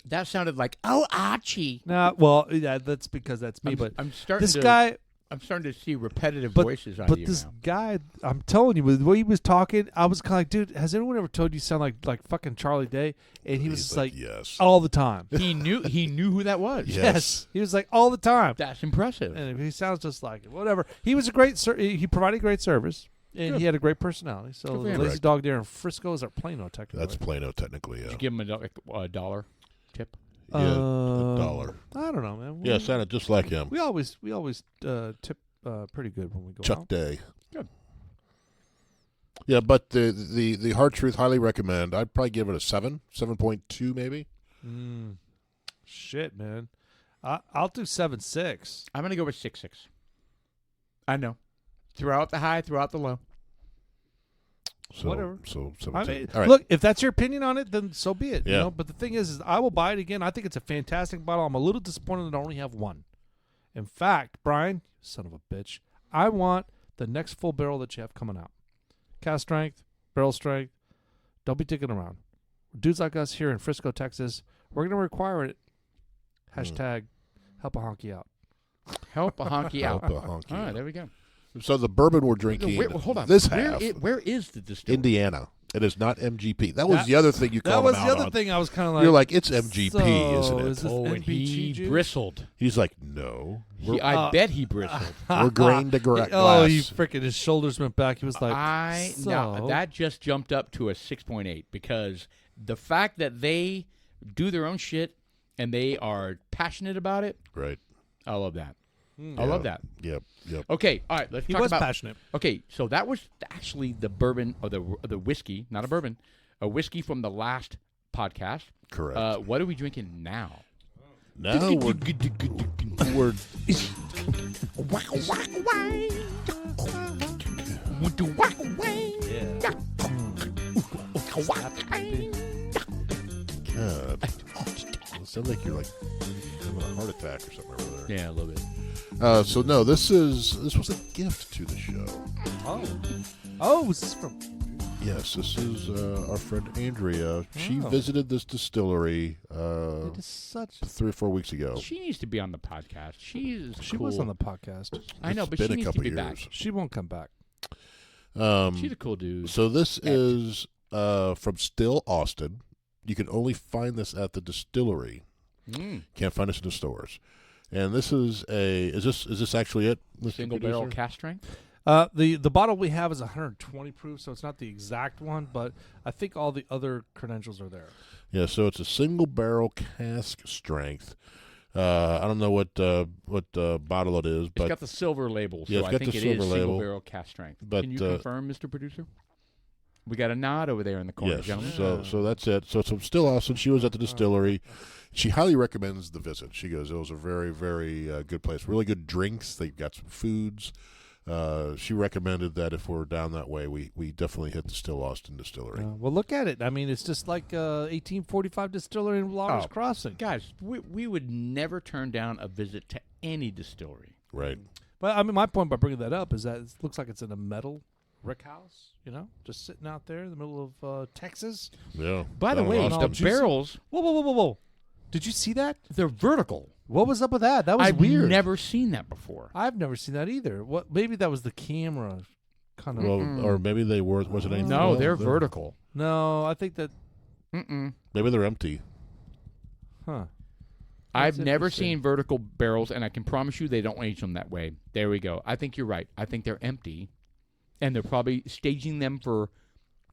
That sounded like, oh, Archie. Nah, well, yeah, that's because that's me. But I'm starting this guy, I'm starting to see repetitive but, voices out but of you this now. guy, I'm telling you, with the way he was talking, I was kind of like, dude, has anyone ever told you sound like fucking Charlie Day? And he was He's just like, yes. all the time. He knew who that was. Yes. He was like all the time. That's impressive. And he sounds just like it. Whatever. He was a great. He provided great service, and Good. he had a great personality. So Good for the him. lazy Correct. dog there in Frisco is our Plano, technically. That's Plano, technically, Did yeah. you give him a dollar tip? Yeah, $1. I don't know, man. Yeah, sounded just like him. We always tip pretty good when we go Chuck out. Day. Good. Yeah, but the Hard Truth, highly recommend. I'd probably give it a 7.2 maybe. Shit, man. I'll do 7.6. I'm going to go with 6.6. I know. Throughout the high, throughout the low. So, Whatever. So I 17. mean, All right. look, if that's your opinion on it, then so be it. You Yeah. know? But the thing is I will buy it again. I think it's a fantastic bottle. I'm a little disappointed that I only have one. In fact, Brian, son of a bitch, I want the next full barrel that you have coming out. Cast strength, barrel strength. Don't be dicking around. Dudes like us here in Frisco, Texas, we're going to require it. Hashtag help a honky out. Help a honky out. Help a honky All right, out. there we go. So the bourbon we're drinking, Wait, hold on. this half, Where is the distillery? Indiana. It is not MGP. That was the other thing you That called was him the out other on. thing I was kind of like. You're like, it's MGP, so isn't it? is this Oh, and he NPG juice? bristled. He's like, no. I bet he bristled. We're grain to glass. Oh, he freaking his shoulders went back. He was like, No, that just jumped up to a 6.8 because the fact that they do their own shit and they are passionate about it, Right. I love that. I love that. Yep. Okay, all right, let's he talk was about. passionate. Okay, so that was actually the bourbon or the whiskey, not a bourbon, a whiskey from the last podcast. Correct. What are we drinking now? Now we're God. It sounds like you're like having a heart attack or something over there. Yeah, a little bit. So no, this was a gift to the show. Oh, this is from. Yes, this is our friend Andrea. She visited this distillery It is such. 3 or 4 weeks ago. She needs to be on the podcast. She She was on the podcast. I know, It's but been she a needs to couple be years. back. She won't come back. She's a cool dude. So this is from Still Austin. You can only find this at the distillery. Can't find this in the stores. And this is is this actually it? Mr. Single Producer? barrel cast strength. The bottle we have is 120 proof, so it's not the exact one, but I think all the other credentials are there. Yeah, so it's a single barrel cask strength. I don't know what bottle it is, It's but got the silver label, so Yeah, it's I got think the it silver is label. single barrel cast strength. But, Can you confirm, Mr. Producer? We got a nod over there in the corner, yes. gentlemen. So that's it. So it's from Still Austin. She was at the distillery. She highly recommends the visit. She goes, it was a very, very good place. Really good drinks. They've got some foods. She recommended that if we're down that way, we definitely hit the Still Austin distillery. Well, look at it. I mean, it's just like 1845 distillery in Loggers Crossing. Guys, we would never turn down a visit to any distillery. Right. But I mean, my point by bringing that up is that it looks like it's in a metal rick house, just sitting out there in the middle of Texas. Yeah. By the Down in way, Austin. the juicy. barrels, Whoa. Did you see that? they're vertical. What was up with that? That was I've weird. never seen that before. I've never seen that either. What? Maybe that was the camera kind of. Well, or maybe they wasn't anything. No, well, they're vertical. No, I think that. Maybe they're empty. Huh. I've That's never interesting. seen vertical barrels, and I can promise you they don't age them that way. There we go. I think you're right. I think they're empty, and they're probably staging them for.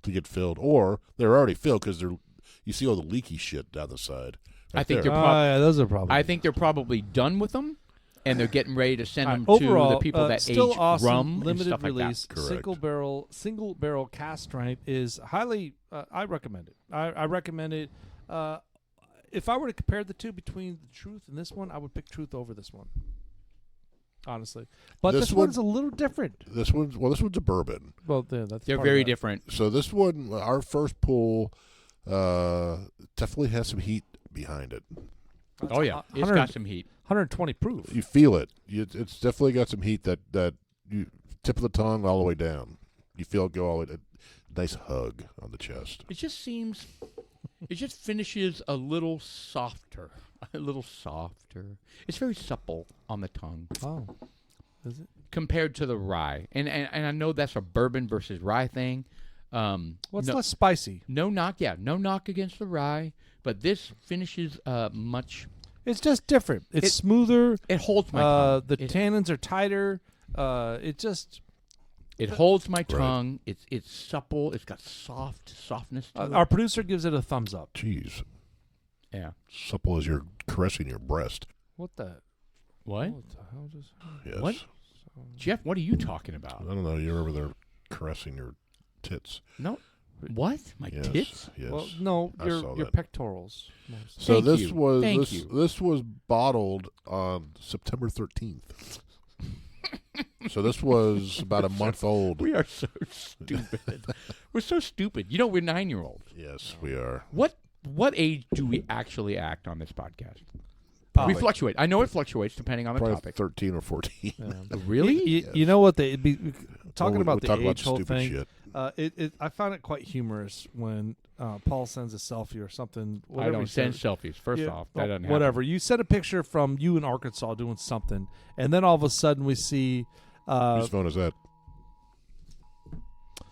To get filled, or they're already filled because you see all the leaky shit down the side. I think there. they're yeah, those are probably. I think they're probably done with them, and they're getting ready to send them Overall, to the people that Still age Awesome, rum and limited stuff release, Correct. single barrel cast strength is highly. I recommend it. I recommend it. If I were to compare the two between the Truth and this one, I would pick Truth over this one. Honestly, but This this one- one's a little different. This one's a bourbon. Well, that's They're part of very that. different. So this one, our first pull, definitely has some heat behind it. That's Oh yeah, it's 100 got some heat. 120 proof. You feel it. It's definitely got some heat that you tip of the tongue all the way down. You feel it go all the way. Nice hug on the chest. It just seems. It just finishes a little softer. A little softer. It's very supple on the tongue. Oh, is it? Compared to the rye. And I know that's a bourbon versus rye thing. What's less spicy? No knock against the rye, but this finishes much. It's just different. It's smoother. It holds my tongue. The tannins are tighter. It holds my tongue. It's supple. It's got softness to it. Our producer gives it a thumbs up. Jeez. Yeah. Supple as you're caressing your breast. What the? What? What the hell just? Yes. What? Jeff, what are you talking about? I don't know. You're over there caressing your tits. No. What? My Yes, tits? Yes. Well, no, I saw your that. pectorals. So Thank this you. was Thank you. this was bottled on September 13th. So this was about a month old. We are so stupid. We're so stupid. You know, we're 9-year-olds. Yes, we are. What age do we actually act on this podcast? We Probably- fluctuate. I know it fluctuates depending on the Probably topic. 13 or 14. Really? You know what? Talking Well, about we the talk age about whole stupid thing. shit. I found it quite humorous when Paul sends a selfie or something. I Whatever don't he send said. selfies. First Yeah, off, that doesn't happen. whatever. You sent a picture from you in Arkansas doing something, and then all of a sudden we see Whose phone is that?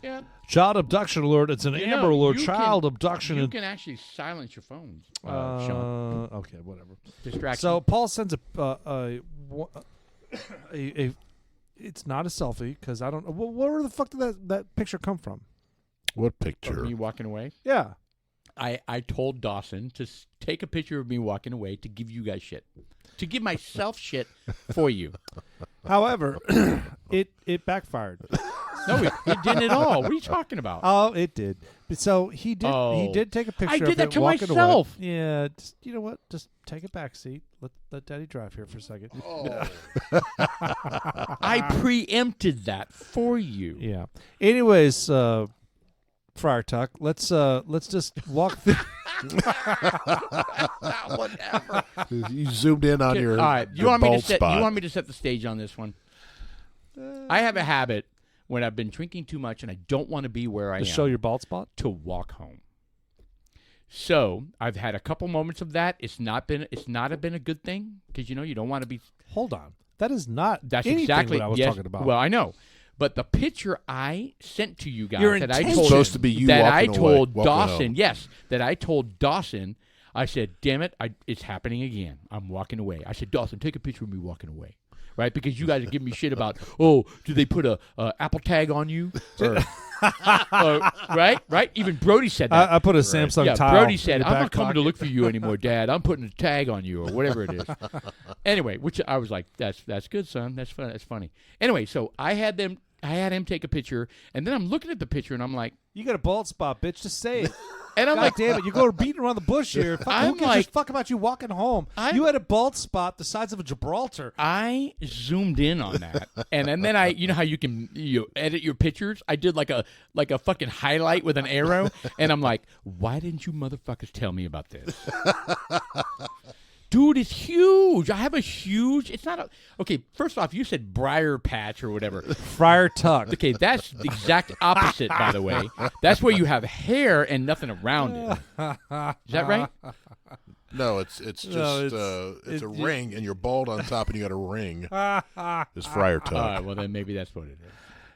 Yeah. child abduction alert. It's an You Amber know, Alert. you Child can- abduction. You can actually silence your phones, Sean. Okay, whatever. Distraction. So Paul sends a it's not a selfie because I don't know where the fuck did that picture come from? What Of picture? me walking away. Yeah. I told Dawson to take a picture of me walking away to give you guys shit. To give myself shit for you. However, it backfired. No, it didn't at all. What are you talking about? Oh, it did. So he did. He Oh. did take a picture. I did of that it to walking myself. Away. Yeah. Just, you know what? Just take a back seat. Let Daddy drive here for a second. Oh. I preempted that for you. Yeah. Anyways, Friar Tuck, let's just walk through. Whatever. You zoomed in on your, All right. You your want me bald to set? spot. You want me to set the stage on this one? I have a habit when I've been drinking too much and I don't want to be where I am to show your bald spot. to walk home. So I've had a couple moments of that. It's not been a good thing because you don't want to be. Hold on. That is not. That's anything exactly what I was yes, talking about. Well, I know, but the picture I sent to you guys Your that I intention. told Supposed to be you that I walking away, told walking Dawson, home. yes, that I told Dawson. I said, "Damn it, it's happening again. I'm walking away." I said, "Dawson, take a picture of me walking away." Right, because you guys are giving me shit about, oh, do they put a Apple tag on you? Or, right? Even Brody said that. I put a Samsung Yeah, tile. Brody in said, your "I'm back not coming to pocket." look for you anymore, Dad. I'm putting a tag on you or whatever it is." Anyway, which I was like, "That's good, son. That's fun. That's funny." Anyway, so I had him take a picture, and then I'm looking at the picture, and I'm like, You got a bald spot, bitch. Just say it. and I'm God like, damn it! You go beating around the bush here. Fuck, I'm who gives like- a fuck about you walking home? I'm- You had a bald spot the size of a Gibraltar. I zoomed in on that, and then I, you know how you can edit your pictures. I did like a fucking highlight with an arrow, and I'm like, why didn't you motherfuckers tell me about this? Dude, it's huge. I have a huge. It's not a. Okay, first off, you said briar patch or whatever. Friar Tuck. Okay, that's the exact opposite, by the way. That's where you have hair and nothing around it. Is that right? No, it's just No, it's a it- ring, and you're bald on top, and you got a ring. It's Friar Tuck. All right, well then maybe that's what it is.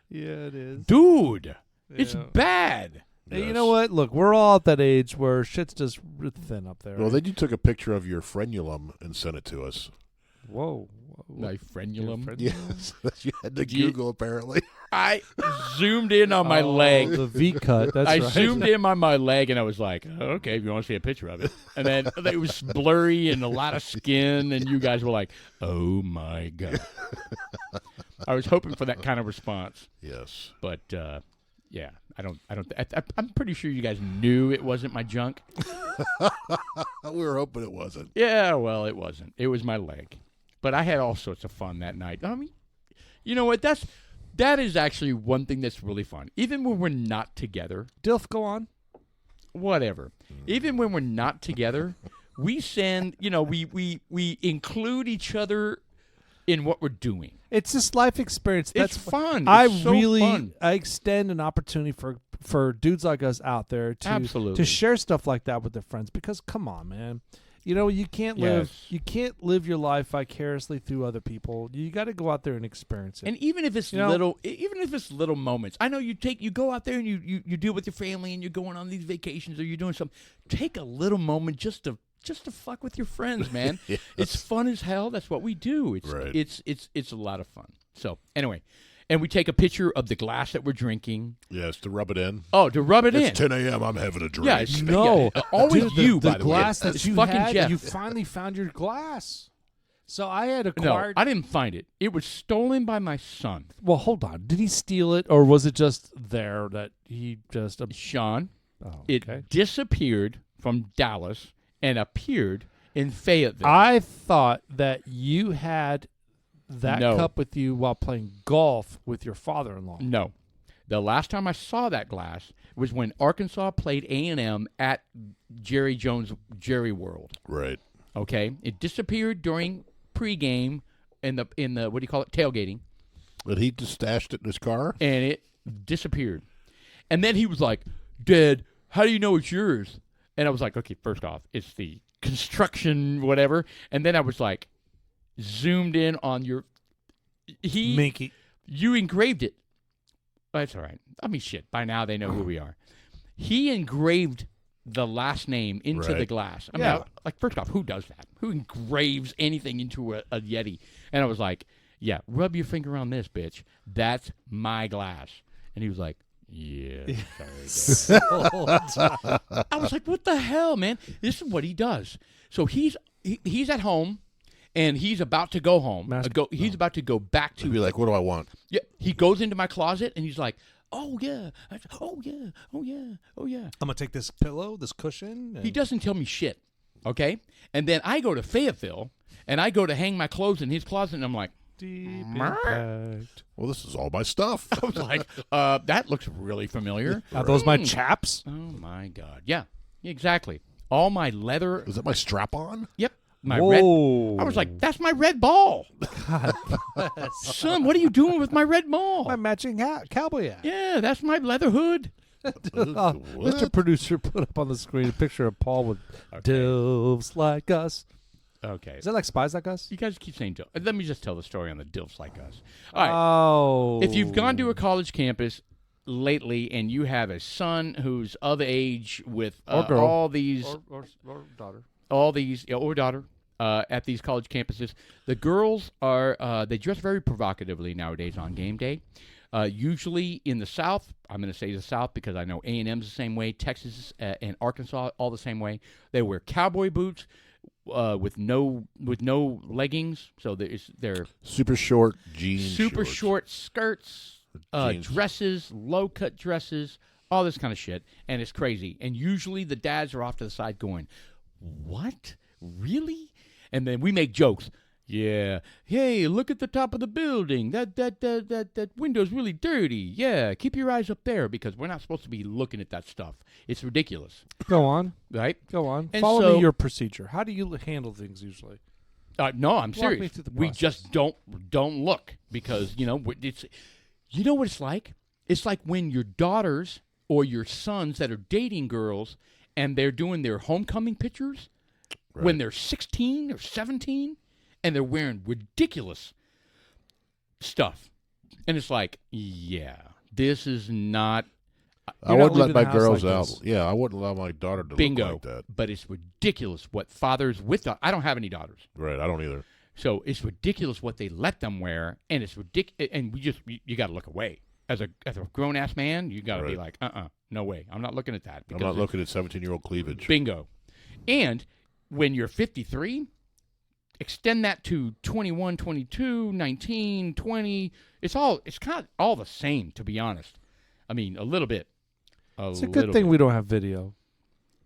Yeah, it is. Dude, it's Yeah. bad. Hey, you Yes. know what? Look, we're all at that age where shit's just thin up there. Well, then you took a picture of your frenulum and sent it to us. Whoa. My frenulum. Yes, that you had to Did you- Google apparently. I zoomed in on my Oh, leg. The V cut. That's I right. zoomed in on my leg and I was like, okay, if you want to see a picture of it. And then it was blurry and a lot of skin, and you guys were like, oh my God. I was hoping for that kind of response. Yes. But yeah, I'm pretty sure you guys knew it wasn't my junk. We were hoping it wasn't. Yeah, well, it wasn't. It was my leg. But I had all sorts of fun that night. I mean, you know what? That is actually one thing that's really fun. Even when we're not together, DILF, go on. whatever. Even when we're not together, we send, we include each other in what we're doing. It's this life experience. It's That's fun. I It's so really fun. I extend an opportunity for for dudes like us out there to Absolutely. share stuff like that with their friends, because come on, man. You know, you can't live your life vicariously through other people. You got to go out there and experience it. And even if it's little moments, I know you go out there and you deal with your family and you're going on these vacations or you're doing something. Take a little moment just to fuck with your friends, man. Yes. It's fun as hell. That's what we do. It's a lot of fun. So anyway, and we take a picture of the glass that we're drinking. Yes, to rub it in. Oh, to rub it in. It's 10 a.m. I'm having a drink. Yeah, it's, No, always dude, you. The by the glass way. that It's you fucking had, Jeff. you finally found your glass. So I had No, acquired. I didn't find it. It was stolen by my son, Well, hold on. Did he steal it, or was it just there that he just? Sean. Oh, It okay. disappeared from Dallas and appeared in Fayetteville. I thought that you had that No. cup with you while playing golf with your father-in-law. No. The last time I saw that glass was when Arkansas played A&M at Jerry Jones' Jerry World. Right. Okay? It disappeared during pregame in the what do you call it? Tailgating. But he just stashed it in his car? And it disappeared. And then he was like, "Dad, how do you know it's yours?" And I was like, "Okay, first off, it's the construction whatever." And then I was like, zoomed in on your Minky. You engraved it. That's all right. I mean, shit. By now they know who we are. He engraved the last name into the Right. glass. I mean, Yeah. first off, who does that? Who engraves anything into a Yeti? And I was like, "Yeah, rub your finger on this, bitch. That's my glass." And he was like, "Yeah." Sorry, Dad." I was like, "What the hell, man? This is what he does." So he's at home, and he's about to go home. He's about to go back He'd be to. like, what do I want? Yeah, he goes into my closet, and he's like, "Oh yeah, oh yeah, oh yeah, oh yeah." I'm gonna take this pillow, this cushion. He doesn't tell me shit, okay? And then I go to Fayetteville, and I go to hang my clothes in his closet, and I'm like, Deep impact. Well, this is all my stuff. I was like, that looks really familiar. Are those my chaps? Oh my god, yeah, exactly. All my leather. Is that my strap on? Yep, my Whoa. red. I was like, "That's my red ball." Son, what are you doing with my red ball? My matching hat, cowboy hat. Yeah, that's my leather hood. Mr. What? Producer, put up on the screen a picture of Paul with DILFs like us. Okay. Is that like Spies Like Us? You guys keep saying DILF. Let me just tell the story on the DILFs like us. All right. Oh. If you've gone to a college campus lately and you have a son who's of age with Or girl. all these, or daughter. or daughter, at these college campuses, the girls are they dress very provocatively nowadays on game day. Usually in the South, I'm going to say the South because I know A&M's the same way, Texas and Arkansas all the same way. They wear cowboy boots with no leggings, so they're Super short jeans. super shorts. short skirts, Jeans. dresses, low cut dresses, all this kind of shit, and it's crazy. And usually the dads are off to the side going, "What? Really?" And then we make jokes. Yeah. Hey, look at the top of the building. That window's really dirty. Yeah, keep your eyes up there because we're not supposed to be looking at that stuff. It's ridiculous, Go on. right? Go on. And Follow so- me your procedure. How do you handle things usually? No, I'm Walk me serious. through the We process. just don't look because it's. You know what it's like? It's like when your daughters or your sons that are dating girls and they're doing their homecoming pictures when they're 16 or 17 and they're wearing ridiculous stuff. And it's like, yeah, this is not I You're not wouldn't let leaving my the house girls like out. this. Yeah, I wouldn't allow my daughter to bingo. look like that. But it's ridiculous what fathers with I don't have any daughters. Right, I don't either. So it's ridiculous what they let them wear, and it's ridiculous. And you got to look away as a grown ass man. You got to be Right. like, no way, I'm not looking at that. I'm because not it's looking at 17-year-old cleavage. bingo. And when you're 53, extend that to 21, 22, 19, 20. It's kind of all the same, to be honest. I mean, a little bit. It's a good thing we don't have video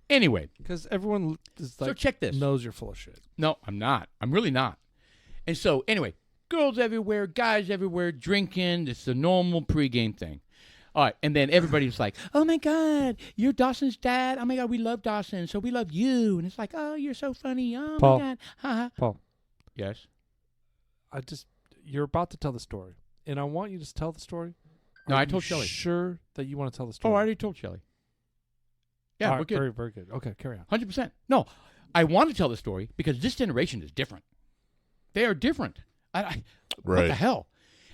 Anyway, because everyone is so like check this. knows you're full of shit. No, I'm not. I'm really not. And so, anyway, girls everywhere, guys everywhere, drinking. It's the normal pregame thing. All right, and then everybody's like, "Oh my God, you're Dawson's dad. Oh my God, we love Dawson, so we love you." And it's like, "Oh, you're so funny. Oh Paul. my God, haha." Paul, Yes. you're about to tell the story, and I want you to tell the story No, Are I you told Shelley. Sure that you want to tell the Oh, story? I already told Shelly. Yeah, All we're right, good. Very, very good. Okay, carry on. 100%. No, I want to tell the story because this generation is different. They are different. What the Right. hell?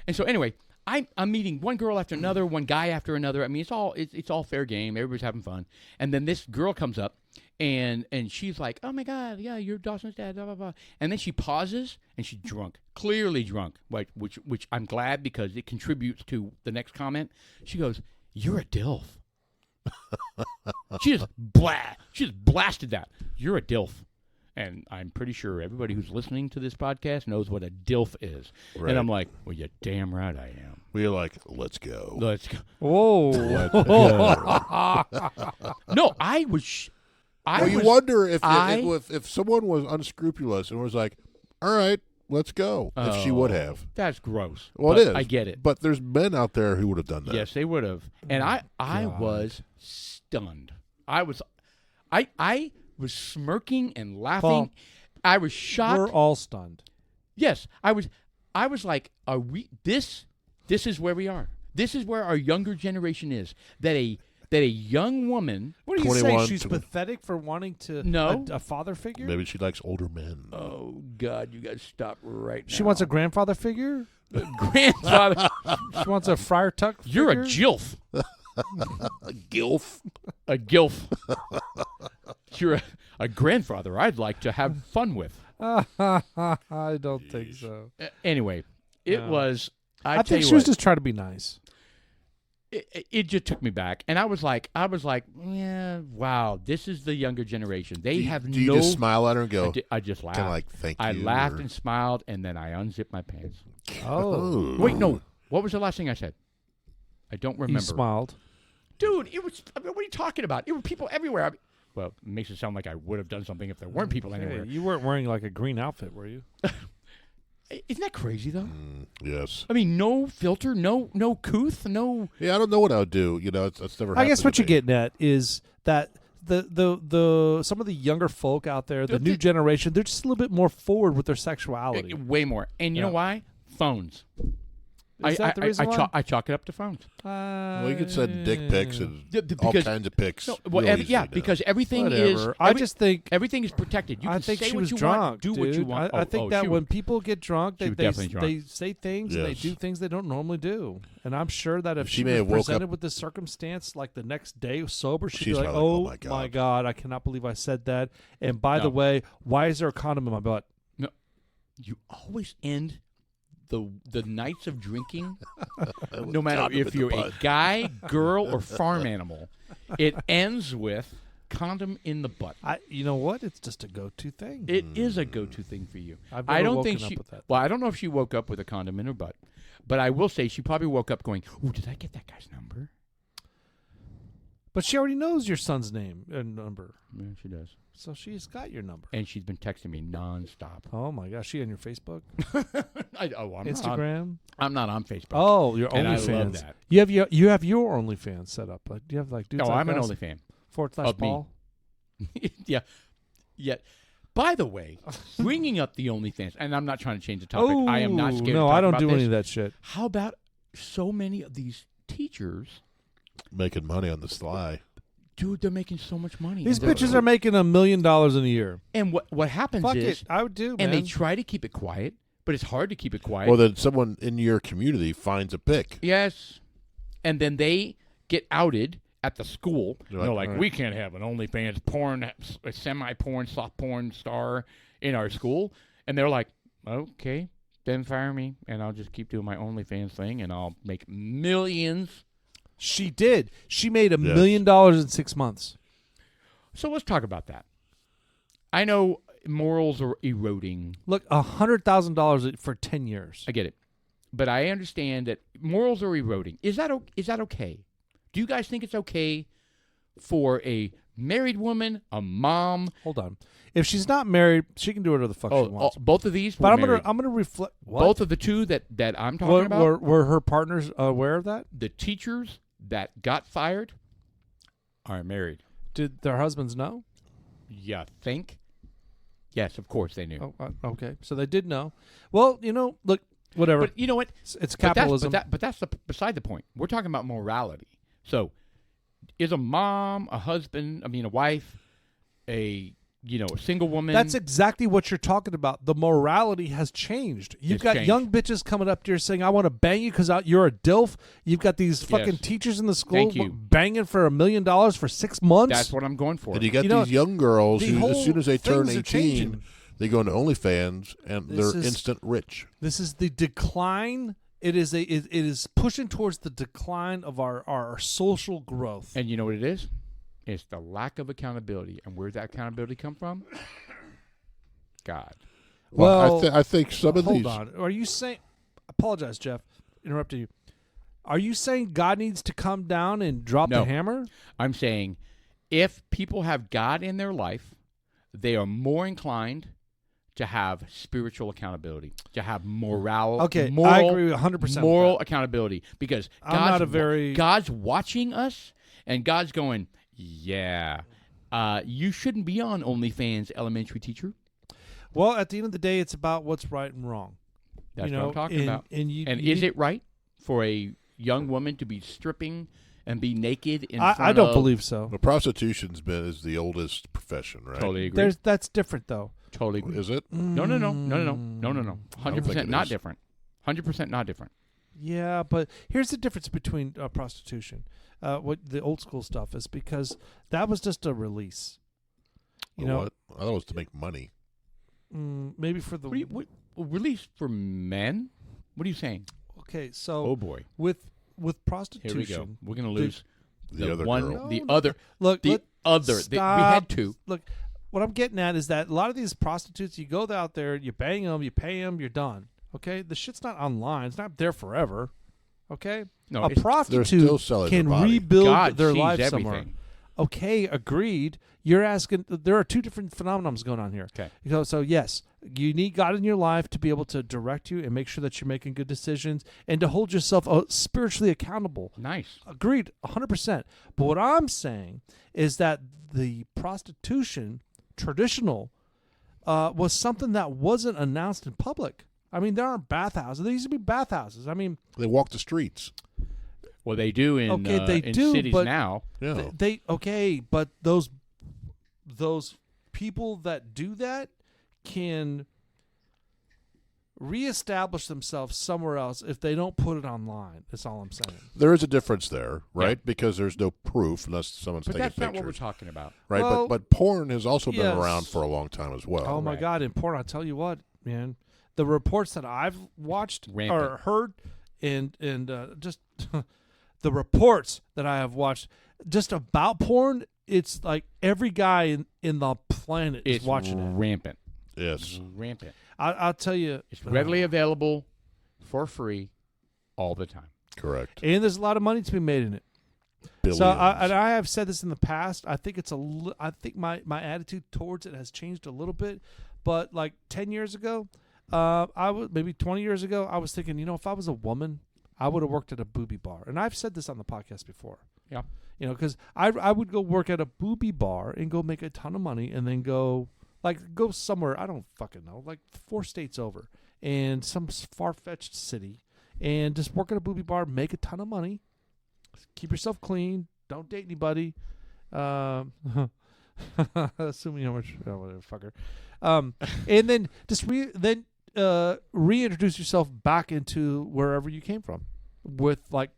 And so anyway, I'm meeting one girl after another, one guy after another. I mean, it's all fair game. Everybody's having fun. And then this girl comes up, and she's like, "Oh my God, yeah, you're Dawson's dad." Blah blah blah. And then she pauses, and she's drunk, clearly drunk, which I'm glad because it contributes to the next comment. She goes, "You're a DILF." She just blasted that. You're a DILF. And I'm pretty sure everybody who's listening to this podcast knows what a DILF is. Right. And I'm like, well, you're damn right I am. We're like, let's go. Let's go. Whoa. Let's go. No, I was. Well, you wonder if someone was unscrupulous and was like, all right, let's go. If she would have. That's gross. Well, But it is. I get it. But there's men out there who would have done that. Yes, they would have. And I God. was stunned. I was smirking and laughing. Well, I was shocked. We're all stunned. Yes, I was like, are we? This is where we are. This is where our younger generation is. That a young woman. What do you say? 21 She's to- pathetic for wanting to No. a father figure? Maybe she likes older men. Oh God, you guys stop right now. She wants a grandfather figure? grandfather. She wants a Friar Tuck figure? You're a jilf. A gilf. A gilf. You're a grandfather I'd like to have fun with. I don't think so. Anyway, it No. was. I tell think you she was what, just trying to be nice. it just took me back, and I was like, yeah, wow, this is the younger generation. They have Do you no. just smile at her and go, I just laughed. kind of like, thank I you? laughed or- and smiled, and then I unzipped my pants. Oh. Wait, no. What was the last thing I said? I don't remember. He smiled. Dude, it was. I mean, what are you talking about? It were people everywhere. I mean, well, it makes it sound like I would have done something if there weren't people anywhere. Hey, you weren't wearing like a green outfit, were you? Isn't that crazy though? Yes. I mean, no filter, no couth, no. Yeah, I don't know what I would do. You know, it's never I guess happened what to you're me. getting at is that the some of the younger folk out there, the The- new generation, they're just a little bit more forward with their sexuality. Way more. And you know Yeah. why? Phones. Is that the reason why? I chalk it up to phones. Well, you could send dick pics and all Because kinds of pics. no, well, real yeah, easily now. because everything is. Whatever. I just think everything is protected. You I can think say she what was you drunk. want, do what you dude. want. I think that when people get drunk, she they was definitely drunk. they say things and they Yes. do things they don't normally do. And I'm sure that if She she may was have woke presented up- with this circumstance, like the next day sober, she'd She's be like, probably "Oh like, "Oh my my God, I cannot believe I said that." And by the No. way, why is there a condom in my butt? you always end the nights of drinking, no matter condom if in the you're a butt. guy, girl, or farm animal, it ends with condom in the butt. You know what? It's just a go-to thing. It is a go-to thing for you. I've I never don't think woken up she. with that. Well, I don't know if she woke up with a condom in her butt, but I will say she probably woke up going, "Ooh, did I get that guy's number?" But she already knows your son's name and number, Yeah, she does, so she's got your number. and she's been texting me nonstop. Oh my gosh, she on your Facebook, I'm Instagram. I'm not on Facebook. Oh, your and I OnlyFans. love that. You have your OnlyFans set up. Like, do you have like dudes? No, like I'm an us? OnlyFan. / of me. Paul. Yeah. By the way, bringing up the OnlyFans, and I'm not trying to change the topic. I am not scared. No, to talk I don't about do this. any of that shit. How about so many of these teachers? making money on the sly. Dude, they're making so much money. These And they're- bitches are making $1 million in a year. And what happens Fuck is, it, I would do, man. and they try to keep it quiet, but it's hard to keep it quiet. Well, then someone in your community finds a pic. Yes. And then they get outed at the school. They're They're like, like, "All right." we can't have an OnlyFans porn, a semi-porn, soft porn star in our school. And they're like, okay, then fire me, and I'll just keep doing my OnlyFans thing, and I'll make millions. She did. She made $1 Yes. million in 6 months. So let's talk about that. I know morals are eroding. Look, $100,000 for 10 years. I get it. But I understand that morals are eroding. Is that okay? Do you guys think it's okay for a married woman, a mom? Hold on. If she's not married, she can do whatever the fuck she wants. both of these. But were I'm married. gonna reflect. What? Both of the two that I'm talking about. Were her partners aware of that? The teachers that got fired are married. Did their husbands know? You think? Yes, of course they knew. Oh, okay. So they did know. Well, look, Whatever. But you know what? It's capitalism. But that's beside the point. We're talking about morality. So, is a mom, a husband, a wife, a single woman? That's exactly what you're talking about. The morality has changed. You've got young bitches coming up to you saying, I want to bang you because you're a DILF. You've got these fucking teachers in the school banging for $1 million for 6 months. That's what I'm going for. And you got these young girls who, as soon as they turn 18, they go into OnlyFans and they're instant rich. This is the decline. It is pushing towards the decline of our social growth. And you know what it is? It's the lack of accountability. And where does that accountability come from? God. Well, I think some of these. Hold on. Are you saying? Apologize, Jeff. Interrupted you. Are you saying God needs to come down and drop the hammer? I'm saying if people have God in their life, they are more inclined to have spiritual accountability, to have moral. Okay, I agree 100%. Moral accountability, because God's watching us, and God's going, yeah, you shouldn't be on OnlyFans, elementary teacher. Well, at the end of the day, it's about what's right and wrong. That's what I'm talking about. And is it right for a young woman to be stripping and be naked in front of... I don't believe so. Well, prostitution's is the oldest profession, right? Totally agree. That's different, though. Totally agree. Is it? No. 100% not different. 100% not different. Yeah, but here's the difference between prostitution. What the old school stuff is, because that was just a release. What? I thought it was to make money. Maybe for the release for men? What are you saying? Okay, so oh boy, with prostitution, here we go. We're going to lose the other one, girl. the other. Look, the other. We had two. Look, what I'm getting at is that a lot of these prostitutes, you go out there, you bang them, you pay them, you're done. Okay, the shit's not online. It's not there forever. Okay, no, a prostitute can rebuild their life somewhere. Okay, agreed. You're asking. There are two different phenomenons going on here. Okay. So yes, you need God in your life to be able to direct you and make sure that you're making good decisions and to hold yourself spiritually accountable. Nice. Agreed, 100%. But what I'm saying is that the prostitution, traditional, was something that wasn't announced in public. I mean, there aren't bathhouses. There used to be bathhouses. I mean, they walk the streets. Well, they do in cities now. Yeah. But those people that do that can reestablish themselves somewhere else if they don't put it online. That's all I'm saying. There is a difference there, right? Yeah. Because there's no proof unless someone's taking pictures. But that's not what we're talking about. Right, well, but porn has also been around for a long time as well. Oh, my God. In porn, I'll tell you what, man. The reports that I've watched or heard and just the reports that I have watched just about porn, it's like every guy in the planet is watching it. Rampant. Yes. Rampant. I'll tell you. It's readily available for free all the time. Correct. And there's a lot of money to be made in it. Billions. So I have said this in the past. I think I think my attitude towards it has changed a little bit. But like 10 years ago, maybe 20 years ago, I was thinking, if I was a woman, I would have worked at a booby bar. And I've said this on the podcast before. Yeah. Because I would go work at a booby bar and go make a ton of money and then go somewhere, I don't fucking know, like 4 states over and some far-fetched city and just work at a booby bar, make a ton of money, keep yourself clean, don't date anybody, assuming how much, whatever, fucker. And then just reintroduce yourself back into wherever you came from with like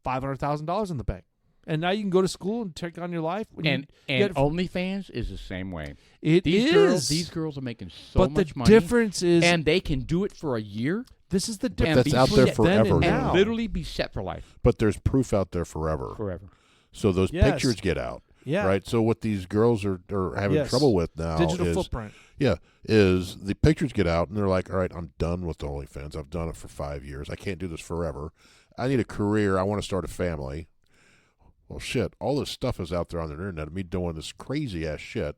$500,000 in the bank. And now you can go to school and take on your life. And OnlyFans is the same way. These girls are making so much money. But the difference is... And they can do it for a year. This is the difference. That's out there forever. And literally be set for life. But there's proof out there forever. Forever. So those pictures get out. Yeah. Right? So what these girls are having trouble with now digital footprint. Yeah, is the pictures get out and they're like, all right, I'm done with the OnlyFans. I've done it for 5 years. I can't do this forever. I need a career. I want to start a family. Well, shit, all this stuff is out there on the internet. Me doing this crazy-ass shit.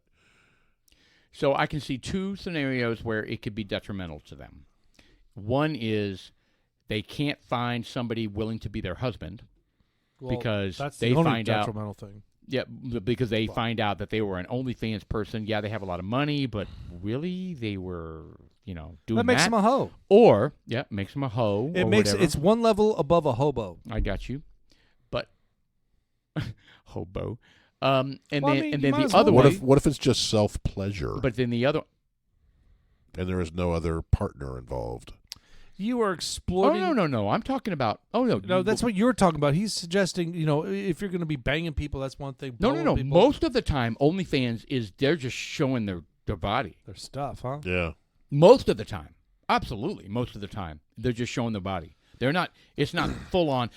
So I can see 2 scenarios where it could be detrimental to them. One is they can't find somebody willing to be their husband because that's they the only find out. Detrimental thing. Yeah, because find out that they were an OnlyFans person. Yeah, they have a lot of money, but really they were doing That makes him a hoe. Or makes him a hoe. It or makes whatever. it's one level above a hobo. I got you, but hobo. And Well, I then mean, and you then might the as well. other What way. if it's just self pleasure But then the other. and there is no other partner involved? You are Oh exploiting. no! I'm talking about. Oh no! No, that's what you're talking about. He's suggesting, if you're going to be banging people, that's one thing. No. Blowing people, Most of the time, OnlyFans is they're just showing their body. their stuff, huh? Yeah. Most of the time, absolutely, most of the time, they're just showing their body. They're not. It's not full on.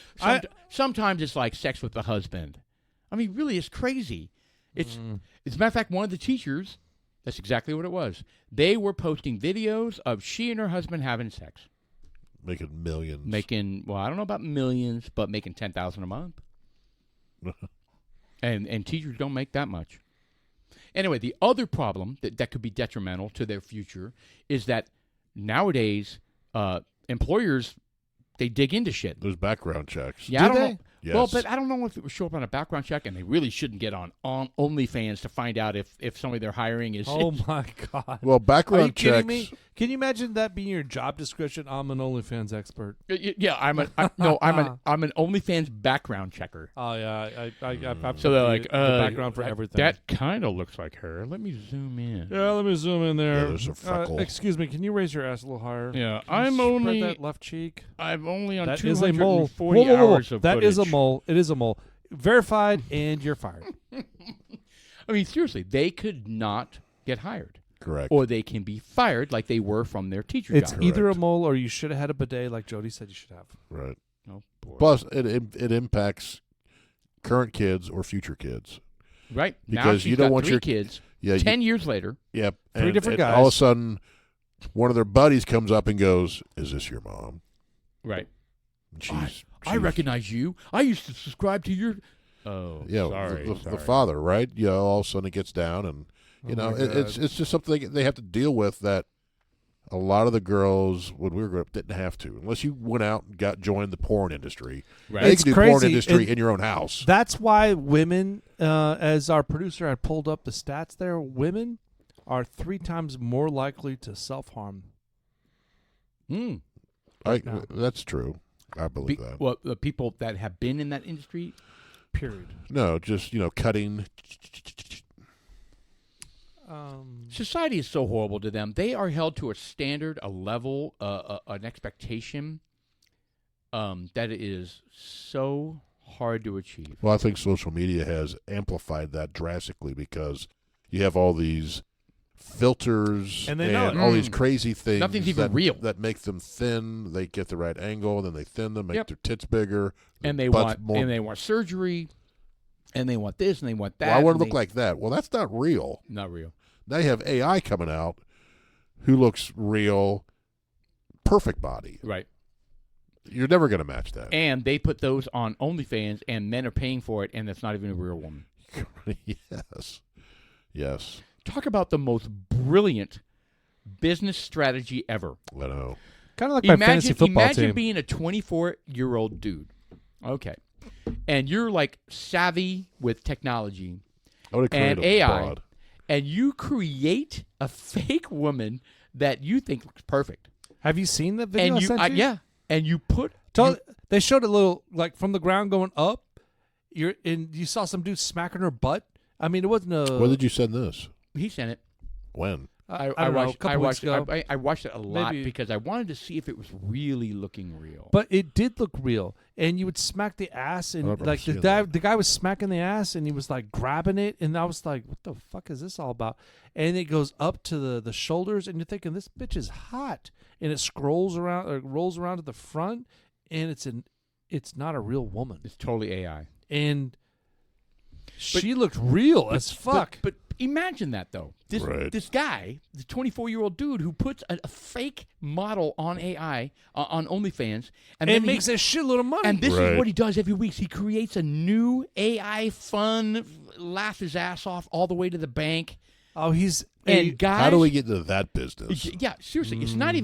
Sometimes it's like sex with the husband. I mean, really, it's crazy. It's as a matter of fact, one of the teachers. That's exactly what it was. They were posting videos of she and her husband having sex, Making millions. I don't know about millions, but making $10,000 a month. and teachers don't make that much. Anyway, the other problem that could be detrimental to their future is that nowadays employers, they dig into shit. Those background checks. Yeah, I don't they? know. Yes. Well, but I don't know if it would show up on a background check, and they really shouldn't get on OnlyFans to find out if somebody they're hiring is. Oh my God! Well, Are you background kidding checks. me? Can you imagine that being your job description? I'm an OnlyFans expert. Yeah, I'm an OnlyFans background checker. Oh yeah, I've So they're like, the background for that, everything. That kind of looks like her. Let me zoom in. Yeah, let me zoom in there. Yeah, there's a freckle. Excuse me, can you raise your ass a little higher? Yeah, Can you spread that left cheek. I'm only on That is a mole. 240 Whoa, whoa, whoa, whoa. hours of That is a footage. mole. It is a mole. Verified, and you're fired. I mean, seriously, they could not get hired. Correct. Or they can be fired like they were from their teacher It's job. either a Correct. mole or you should have had a bidet like Jody said you should have. Right. Oh, boy. Plus, it impacts current kids or future kids. Right. Now Because she's you don't got want 3 your kids. Yeah. 10 years later. Yeah. Three different and all of a guys. sudden, one of their buddies comes up and goes, "Is this your mom?" Right. And I recognize you. I used to subscribe to your... Oh, Yeah, sorry. the father, right? Yeah, all of a sudden it gets down, and it's just something they have to deal with that a lot of the girls when we were growing up didn't have to, unless you went out and joined the porn industry. Right. They It's can do porn crazy. industry in your own house. That's why women, as our producer had pulled up the stats there, women are 3 times more likely to self-harm. Hmm. now. That's true. I believe that. Well, the people that have been in that industry... Period. No, just cutting. Society is so horrible to them. They are held to a standard, a level, an expectation that is so hard to achieve. Well, I think social media has amplified that drastically because you have all these filters And they know it. all these crazy things Nothing's even real. that make them thin. They get the right angle, then they thin them, make Yep. their tits bigger, And their they butts want surgery, and they want this, and they want that. Well, I want and to look they- like that. Well, that's not real. Not real. Now you have AI coming out who looks real, perfect body. Right. You're never going to match that. And they put those on OnlyFans, and men are paying for it, and it's not even a real woman. Yes. Talk about the most brilliant business strategy ever. I know. Kind of like my fantasy football imagine team. being a 24-year-old dude. Okay. And you're like savvy with technology I would have and created a AI, broad. and you create a fake woman that you think looks perfect. Have you seen the video And I you, sent you? yeah, and you put They showed a little, like, from the ground going up. You saw some dude smacking her butt. I mean, it wasn't a... When did you send this? he sent it. When? I don't know, a couple weeks ago. I watched it a lot Maybe. because I wanted to see if it was really looking real. But it did look real, and you would smack the ass, I and remember like the seeing guy, that. the guy was smacking the ass, and he was like grabbing it, and I was like, "What the fuck is this all about?" And it goes up to the shoulders, and you're thinking, "This bitch is hot," and it scrolls around, or rolls around to the front, and it's not a real woman, It's totally AI. and she looked real as fuck. But imagine that though. Right. This guy, the 24-year-old dude who puts a fake model on AI on OnlyFans, and it then makes a shitload of money. And this Right. is what he does every week. He creates a new AI fun, laughs his ass off all the way to the bank. oh, he's And guys, How do we get into that business? Yeah, seriously, it's not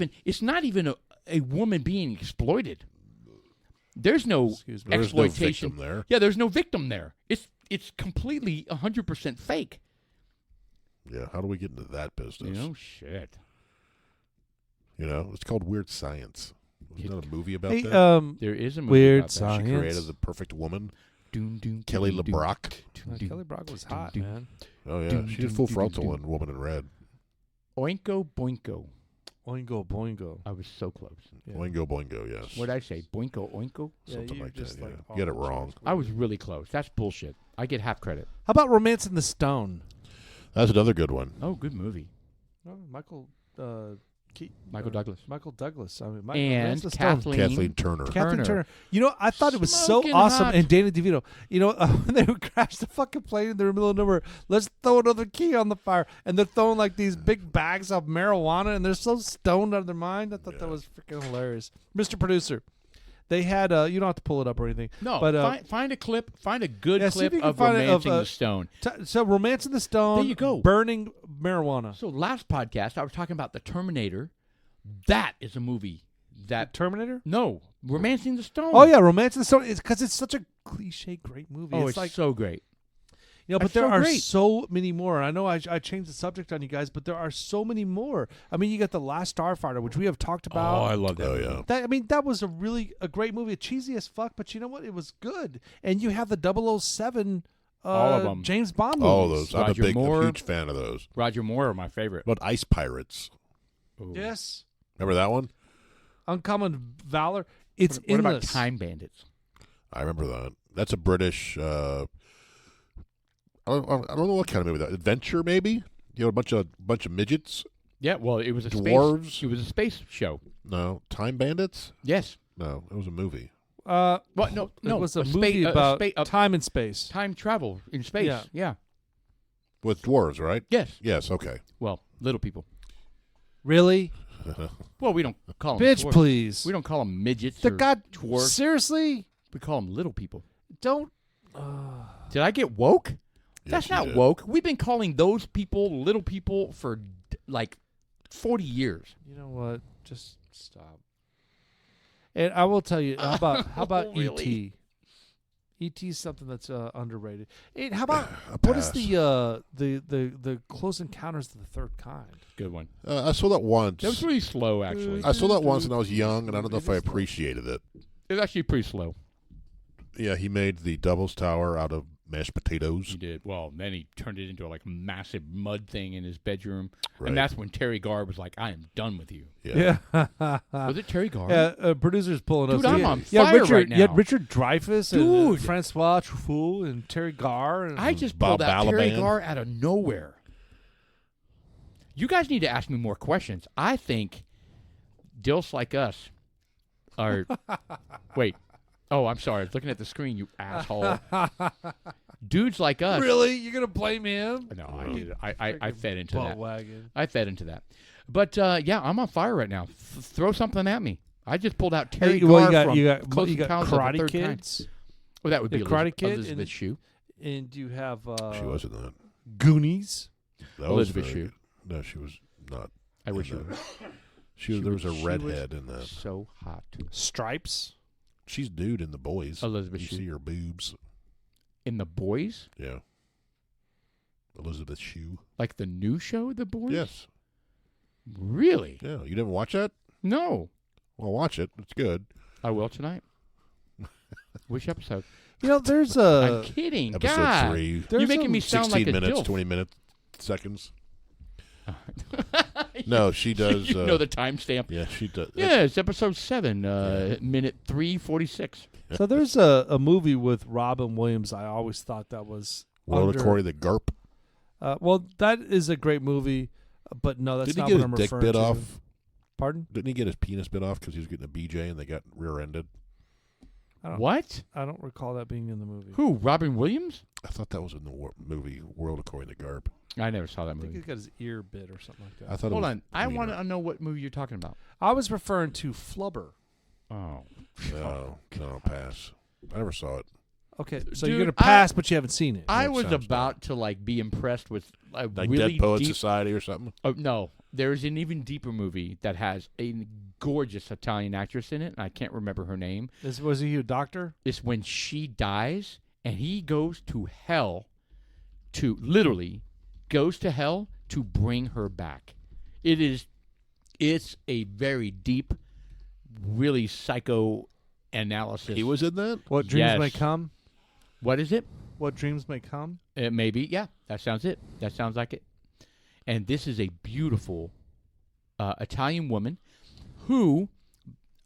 even a woman being exploited. There's no Excuse me. There's no exploitation victim there. Yeah, there's no victim there. It's completely 100% fake. Yeah, how do we get into that business? Shit. You know, it's called Weird Science. Wasn't that a movie about Hey, that? There is a movie Weird about that. Science. She created the perfect woman. Doom, doom, Kelly doom, doom, LeBrock. doom, doom. Kelly Brock was hot, doom. man. Oh yeah, Doom, she doom, did Full doom, Frontal doom. in Woman in Red. Oingo Boingo. Boingo, boingo. I was so close. Yeah. Boingo Boingo, yes. What did I say? Boingo Oingo? Yeah, Something you like just, that, like, yeah. Get it all wrong. changed. I was really close. That's bullshit. I get half credit. How about Romance in the Stone? That's another good one. Oh, good movie. Oh, Michael Douglas. Michael Douglas. I mean, And Romance in the Stone. Kathleen Turner. Kathleen Turner. You know, I thought it was so Smoking awesome. hot. And Danny DeVito. You know, when they would crash the fucking plane in the middle of nowhere, let's throw another key on the fire. And they're throwing like these big bags of marijuana, and they're so stoned out of their mind. I thought that was freaking hilarious. Mr. Producer, they had, you don't have to pull it up or anything. No, but find a clip. Find a good yeah, see if clip you can of find it of, Romancing the Stone. So Romance in the Stone. There you go. Burning marijuana. So last podcast, I was talking about the Terminator. That is a movie that Terminator? no Romancing the Stone. Oh yeah, Romance in the Stone. It's because it's such a cliche, great movie. Oh, it's it's like so great. you know, but That's there so are great. so many more. I know I changed the subject on you guys, but there are so many more. I mean, you got The Last Starfighter, which we have talked about. love Oh yeah. That was a great movie. Cheesy as fuck, but you know what? It was good. And you have the 007 All of 'em. James Bond movies. All of those. I'm Roger a Moore. huge fan of those. Roger Moore are my favorite. What about Ice Pirates? Ooh. Yes. Remember that one? Uncommon Valor. It's What about endless. Time Bandits? I remember that. That's a British. I don't know what kind of movie that. Adventure, maybe. You know, a bunch of midgets. Yeah, well, it was a Dwarves? Space, it was a space show. No, Time Bandits. Yes. No, it was a movie. Well, no, It was a spa- movie about spa- time and space. time travel in space. Yeah. With dwarves, right? Yes. Yes. Okay. Well, little people. Really? Well, we don't call them Bitch, dwarves. please. We don't call them midgets The or God, dwarves. seriously? We call them little people. Don't. Did I get woke? Yes, That's you not did. woke. We've been calling those people little people for like 40 years. You know what? Just stop. And I will tell you, how about Really? E.T.? E.T. is something that's underrated. And how about A what is pass. the Close Encounters of the Third Kind? Good one. I saw that once. That was really slow, actually. I saw that once when I was young, and I don't know if I appreciated it. It was actually pretty slow. Yeah, he made the Devil's Tower out of mashed potatoes. He did. Well, then he turned it into a like massive mud thing in his bedroom. Right. And that's when Terry Garr was like, I am done with you. Yeah. Was it Terry Garr? Yeah, producer's pulling Dude, up. I'm Yeah, on yeah, fire Richard, right now. You had Richard Dreyfuss and Dude. Francois Truffaut and Terry Garr. And, I just Bob pulled out Terry Balaban. Garr out of nowhere. You guys need to ask me more questions. I think dilfs like us are... Wait. Oh, I'm sorry. I was looking at the screen, you asshole. Dudes like us... really? You're going to blame him? No, I did it. I fed into Butt that. wagon. I fed into that. But, yeah, I'm on fire right now. Throw something at me. I just pulled out Terry Hey, Garr well, from you got Close Encounters of the Karate Third Kind. Kids, Well, that would be The Karate Kid Elizabeth and- Shue. and you have She wasn't that. Goonies. That Elizabeth was very Shue. good. No, she was not. I wish in you that. She There was a was redhead in that. so hot. Stripes. She's nude in The Boys. Elizabeth You Shue. see her boobs. In The Boys? Yeah. Elizabeth Shue. Like the new show, The Boys? Yes. Really? Yeah. You didn't watch that? No. Well, watch it. It's good. I will tonight. Which episode? You know, there's I'm kidding. Episode God. 3. You're making me sound 16 like a minutes, dilf. 20 minutes, seconds. No, she does. You know the timestamp. Yeah, she does. Yeah, it's episode 7, minute 3:46. So there's a movie with Robin Williams. I always thought that was World under, of Corey the Garp. well, that is a great movie, but no, that's Didn't he not get what his I'm dick referring bit to. off? Pardon? Didn't he get his penis bit off because he was getting a BJ and they got rear-ended? What? I don't recall that being in the movie. Who? Robin Williams? I thought that was in the movie World of Corey the Garp. I never saw that I think movie. he got his ear bit or something like that. I thought Hold it was on. I Wiener. want to know what movie you're talking about. I was referring to Flubber. Oh. No, pass. I never saw it. Okay, so Dude, you're gonna pass, but you haven't seen it. I That was sounds about to like be impressed with a Like really Dead Poets deep. Society or something? Oh no, there's an even deeper movie that has a gorgeous Italian actress in it, and I can't remember her name. Was he a doctor? It's when she dies and he goes to hell to literally goes to hell to bring her back. It is It's a very deep, really psychoanalysis. He was in that? What dreams Yes. may come? What is it? What dreams may come? Maybe, yeah. That sounds it. That sounds like it. And this is a beautiful Italian woman who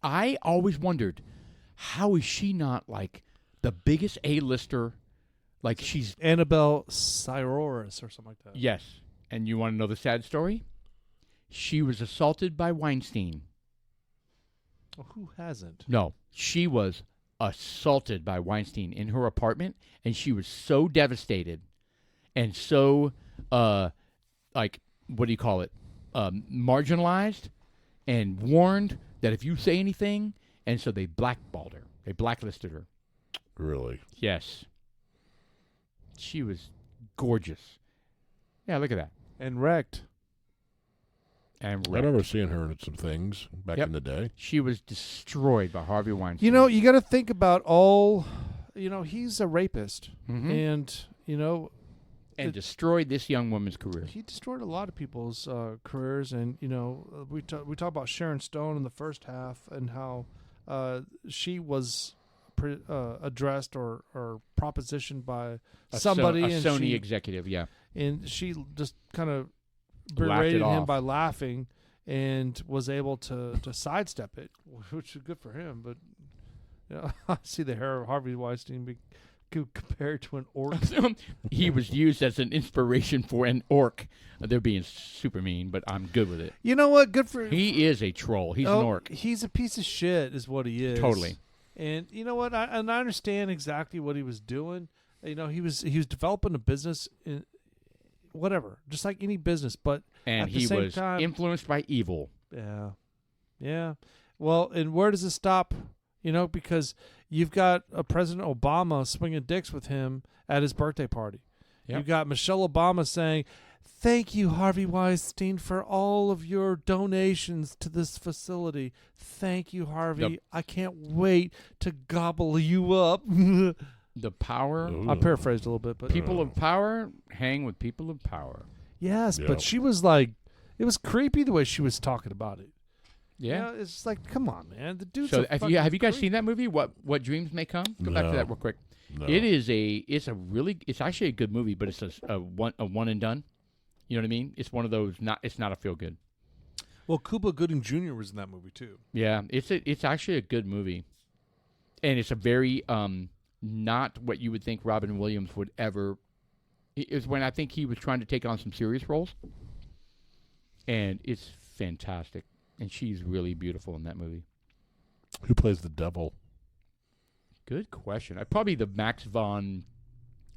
I always wondered, how is she not like the biggest A-lister? Like she's Annabelle Cyroris or something like that. yes. And you want to know the sad story? She was assaulted by Weinstein. Well, who hasn't? No, she was assaulted by Weinstein in her apartment, and she was so devastated and so, like, what do you call it? Marginalized and warned that if you say anything, and so they blackballed her. They blacklisted her. Really? Yes. She was gorgeous. Yeah, look at that. And wrecked. And I wrecked. remember seeing her in some things back Yep. in the day. She was destroyed by Harvey Weinstein. You know, you got to think about all. You know, he's a rapist, Mhm. and you know, and destroyed this young woman's career. he destroyed a lot of people's careers. And you know, we talk about Sharon Stone in the first half and how she was addressed or propositioned by somebody, a and Sony she, executive, yeah. and she just kind of Laughed it berated him off. by laughing and was able to sidestep it, which is good for him. But you know, I see the hair of Harvey Weinstein be compared to an orc. He was used as an inspiration for an orc. They're being super mean, but I'm good with it. You know what? Good for He is a troll. He's an orc. He's a piece of shit, is what he is. Totally. And you know what? I understand exactly what he was doing. You know, he was developing a business in whatever, just like any business. But And at the he same was time, influenced by evil. yeah. Well, and where does it stop? You know, because you've got President Obama swinging dicks with him at his birthday party. Yep. You've got Michelle Obama saying, "Thank you, Harvey Weinstein, for all of your donations to this facility. Thank you, Harvey. Yep. I can't wait to gobble you up." The power. Ooh. I paraphrased a little bit, but People of power hang with people of power. yes, Yeah. but she was like, it was creepy the way she was talking about it. Yeah. You know, it's just like, come on, man. The dude's So a have you guys creep. seen that movie? What Dreams May Come? Go back to No. that real quick. No. It's actually a good movie, but it's a one and done. You know what I mean? It's one of those it's not a feel good. Well, Cuba Gooding Jr. was in that movie too. Yeah, it's actually a good movie, and it's a very not what you would think Robin Williams would ever. It was when I think he was trying to take on some serious roles, and it's fantastic, and she's really beautiful in that movie. Who plays the devil? Good question. Probably the Max von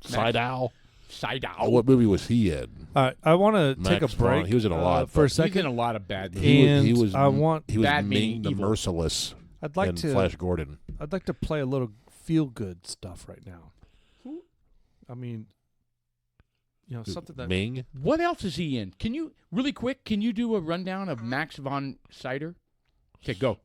Sydow. Sydow. Oh, what movie was he in? All right, I want to take a Max von- break. he was in a lot, for a but- He's in second. a lot of bad movies. He And was. I want- He was Bad meaning Ming the evil. Merciless. I'd like in to. Flash Gordon. I'd like to play a little feel good stuff right now. I mean, you know, something that Ming. What else is he in? Can you really quick? Can you do a rundown of Max von Sydow? Okay, go.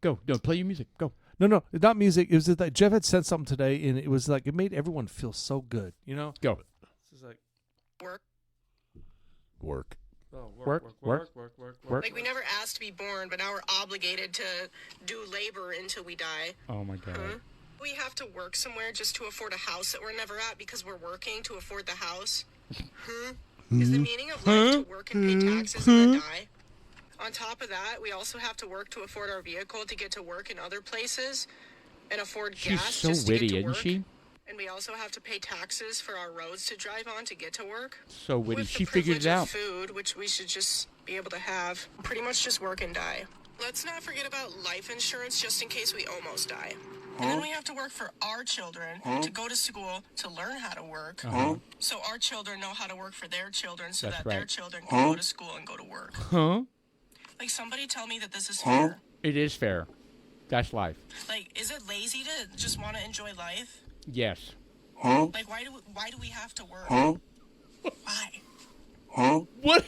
No, play your music. Go. no, not music. It was that Jeff had said something today, and it was like it made everyone feel so good. You know, Go. it's like Work. Work. Like, we never asked to be born, but now we're obligated to do labor until we die. Oh my God. Huh? We have to work somewhere just to afford a house that we're never at because we're working to afford the house. Huh? Is the meaning of life to work and pay taxes and then die? On top of that, we also have to work to afford our vehicle to get to work in other places and afford She's gas so just to witty, get to isn't work. she? And we also have to pay taxes for our roads to drive on to get to work. So witty. With She the figured privilege it of out. Food, which we should just be able to have. Pretty much just work and die. Let's not forget about life insurance just in case we almost die. And then we have to work for our children to go to school to learn how to work. So our children know how to work for their children so That's that their right. children can go to school and go to work. Huh? Like, somebody tell me that this is fair. It is fair. That's life. Like, is it lazy to just want to enjoy life? Yes. Like, why do we have to work? Why? What?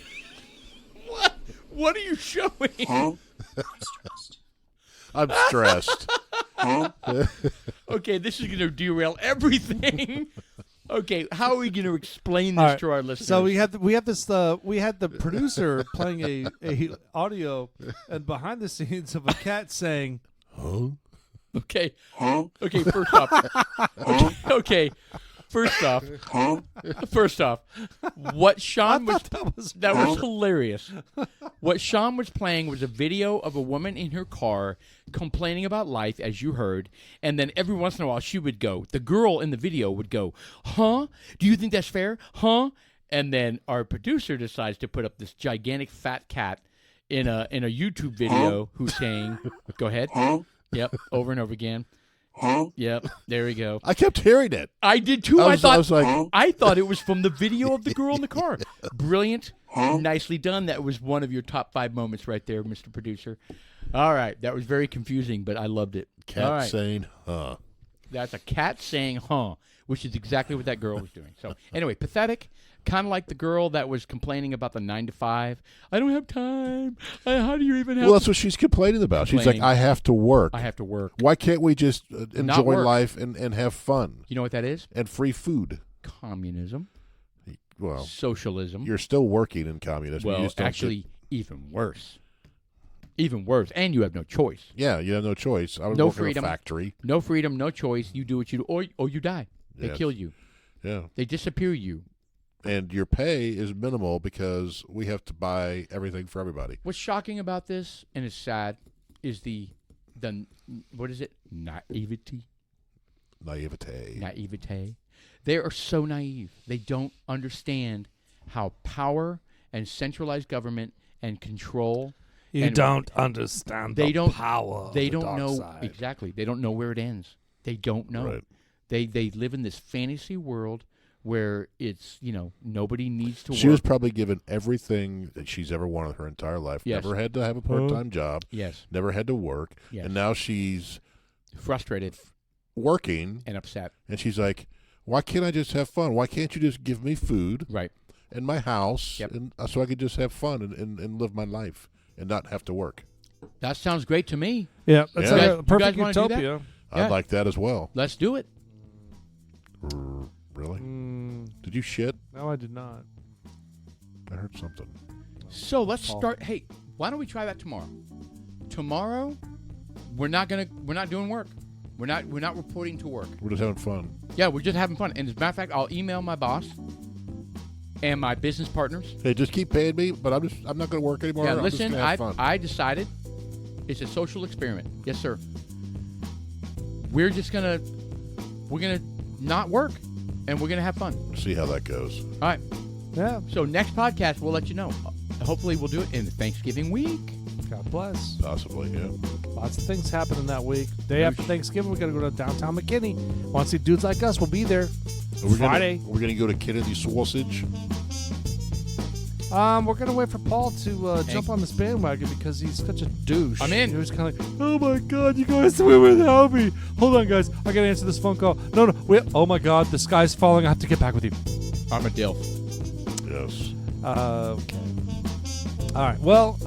What are you showing? I'm stressed. I'm stressed. Okay, this is going to derail everything. Okay, how are we going to explain All this right, to our listeners? So we had the producer playing a audio and behind the scenes of a cat saying, Huh? Okay. Okay, first off. Okay. First off, what Sean that was hilarious. What Sean was playing was a video of a woman in her car complaining about life, as you heard, and then every once in a while she would go, the girl in the video would go, huh? Do you think that's fair? Huh? And then our producer decides to put up this gigantic fat cat in a YouTube video who's saying, go ahead. Yep, over and over again. Yep, there we go. I kept hearing it. I did too. I was like, I thought it was from the video of the girl in the car. Brilliant, nicely done. That was one of your top 5 moments right there, Mr. Producer. All right, that was very confusing, but I loved it. cat All right. saying, huh. That's a cat saying "huh," which is exactly what that girl was doing. So anyway, pathetic. Kind of like the girl that was complaining about the 9 to 5. I don't have time. How do you even have? Well, that's what she's complaining about. She's like, I have to work. I have to work. Why can't we just enjoy work. life and have fun You know what that is? and free food? Communism. Well, Socialism. you're still working in communism. You Well, just don't actually, even worse. Even worse. And you have no choice. yeah, you have no choice. I was No working freedom. in a factory. No freedom, no choice. You do what you do, or you die. They Yes. kill you. Yeah. They disappear you. And your pay is minimal because we have to buy everything for everybody. What's shocking about this, and is sad, is the what is it? Naivety. Naivete. They are so naive. They don't understand how power and centralized government and control. "You and don't understand they the don't power of They the don't dark know side." exactly. They don't know where it ends. They don't know. Right. They live in this fantasy world where it's, nobody needs to She work. was probably given everything that she's ever wanted her entire life. Yes. Never had to have a part-time job. Yes. Never had to work. Yes. And now she's Frustrated working, and upset. and she's like, why can't I just have fun? Why can't you just give me food Right. and my house Yep. and so I could just have fun and live my life and not have to work? That sounds great to me. Yeah, that's Yeah. like You a guys perfect wanna do that? utopia. Yeah. I'd like that as well. Let's do it. Really? Mm, Did you shit? no, I did not. I heard something. So let's Paul. start. Hey, why don't we try that tomorrow? Tomorrow, we're not doing work. We're not reporting to work. We're just having fun. Yeah, we're just having fun. And as a matter of fact, I'll email my boss and my business partners. Hey, just keep paying me, but I'm not going to work anymore. Yeah, I'm listen, just gonna have fun. I decided it's a social experiment. Yes, sir. We're gonna not work, and we're gonna have fun. See how that goes. All right. Yeah, So next podcast, we'll let you know. Hopefully, we'll do it in the Thanksgiving week. God bless. Possibly, yeah. Lots of things happening that week. Day after Thanksgiving, we got to go to downtown McKinney. Want to see dudes like us? We'll be there. Friday. We're gonna go to Kennedy Sausage. We're gonna wait for Paul to jump on this bandwagon because he's such a douche. I'm in. He was kind of like, "Oh my God, you guys went without me." Hold on, guys. I gotta answer this phone call. No. Wait. Oh my God, the sky's falling. I have to get back with you. I'm a DILF. Yes. Okay. All right. Well,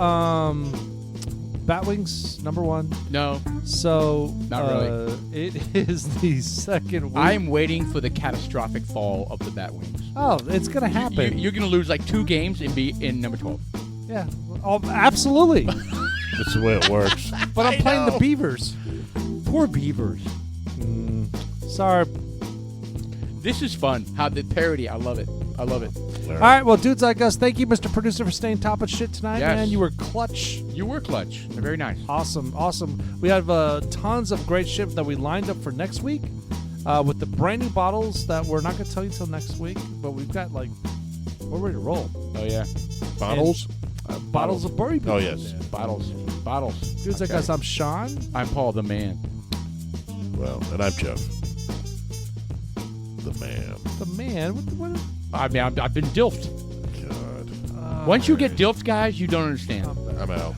Batwings #1. No, So Not really. It is the second week. I'm waiting for the catastrophic fall of the Batwings. Oh, it's gonna happen. You're going to lose like 2 games and be in number 12. Yeah. Oh, absolutely. That's the way it works. But I'm playing the Beavers. Poor Beavers. Sorry. This is fun. How the parody. I love it. I love it. All right, well, dudes like us, thank you, Mr. Producer, for staying top of shit tonight, Yes. man. You were clutch. You were clutch. They're very nice. Awesome. We have tons of great shit that we lined up for next week with the brand new bottles that we're not going to tell you until next week, but we're ready to roll. Oh, yeah. Bottles? Bottles of Burry. Oh, yes. Bottles. Dudes like us, I'm Sean. I'm Paul the man. Well, and I'm Jeff. The man. The man. What I mean, I've been DILFed. God. Once you get DILFed, guys, you don't understand. I'm out.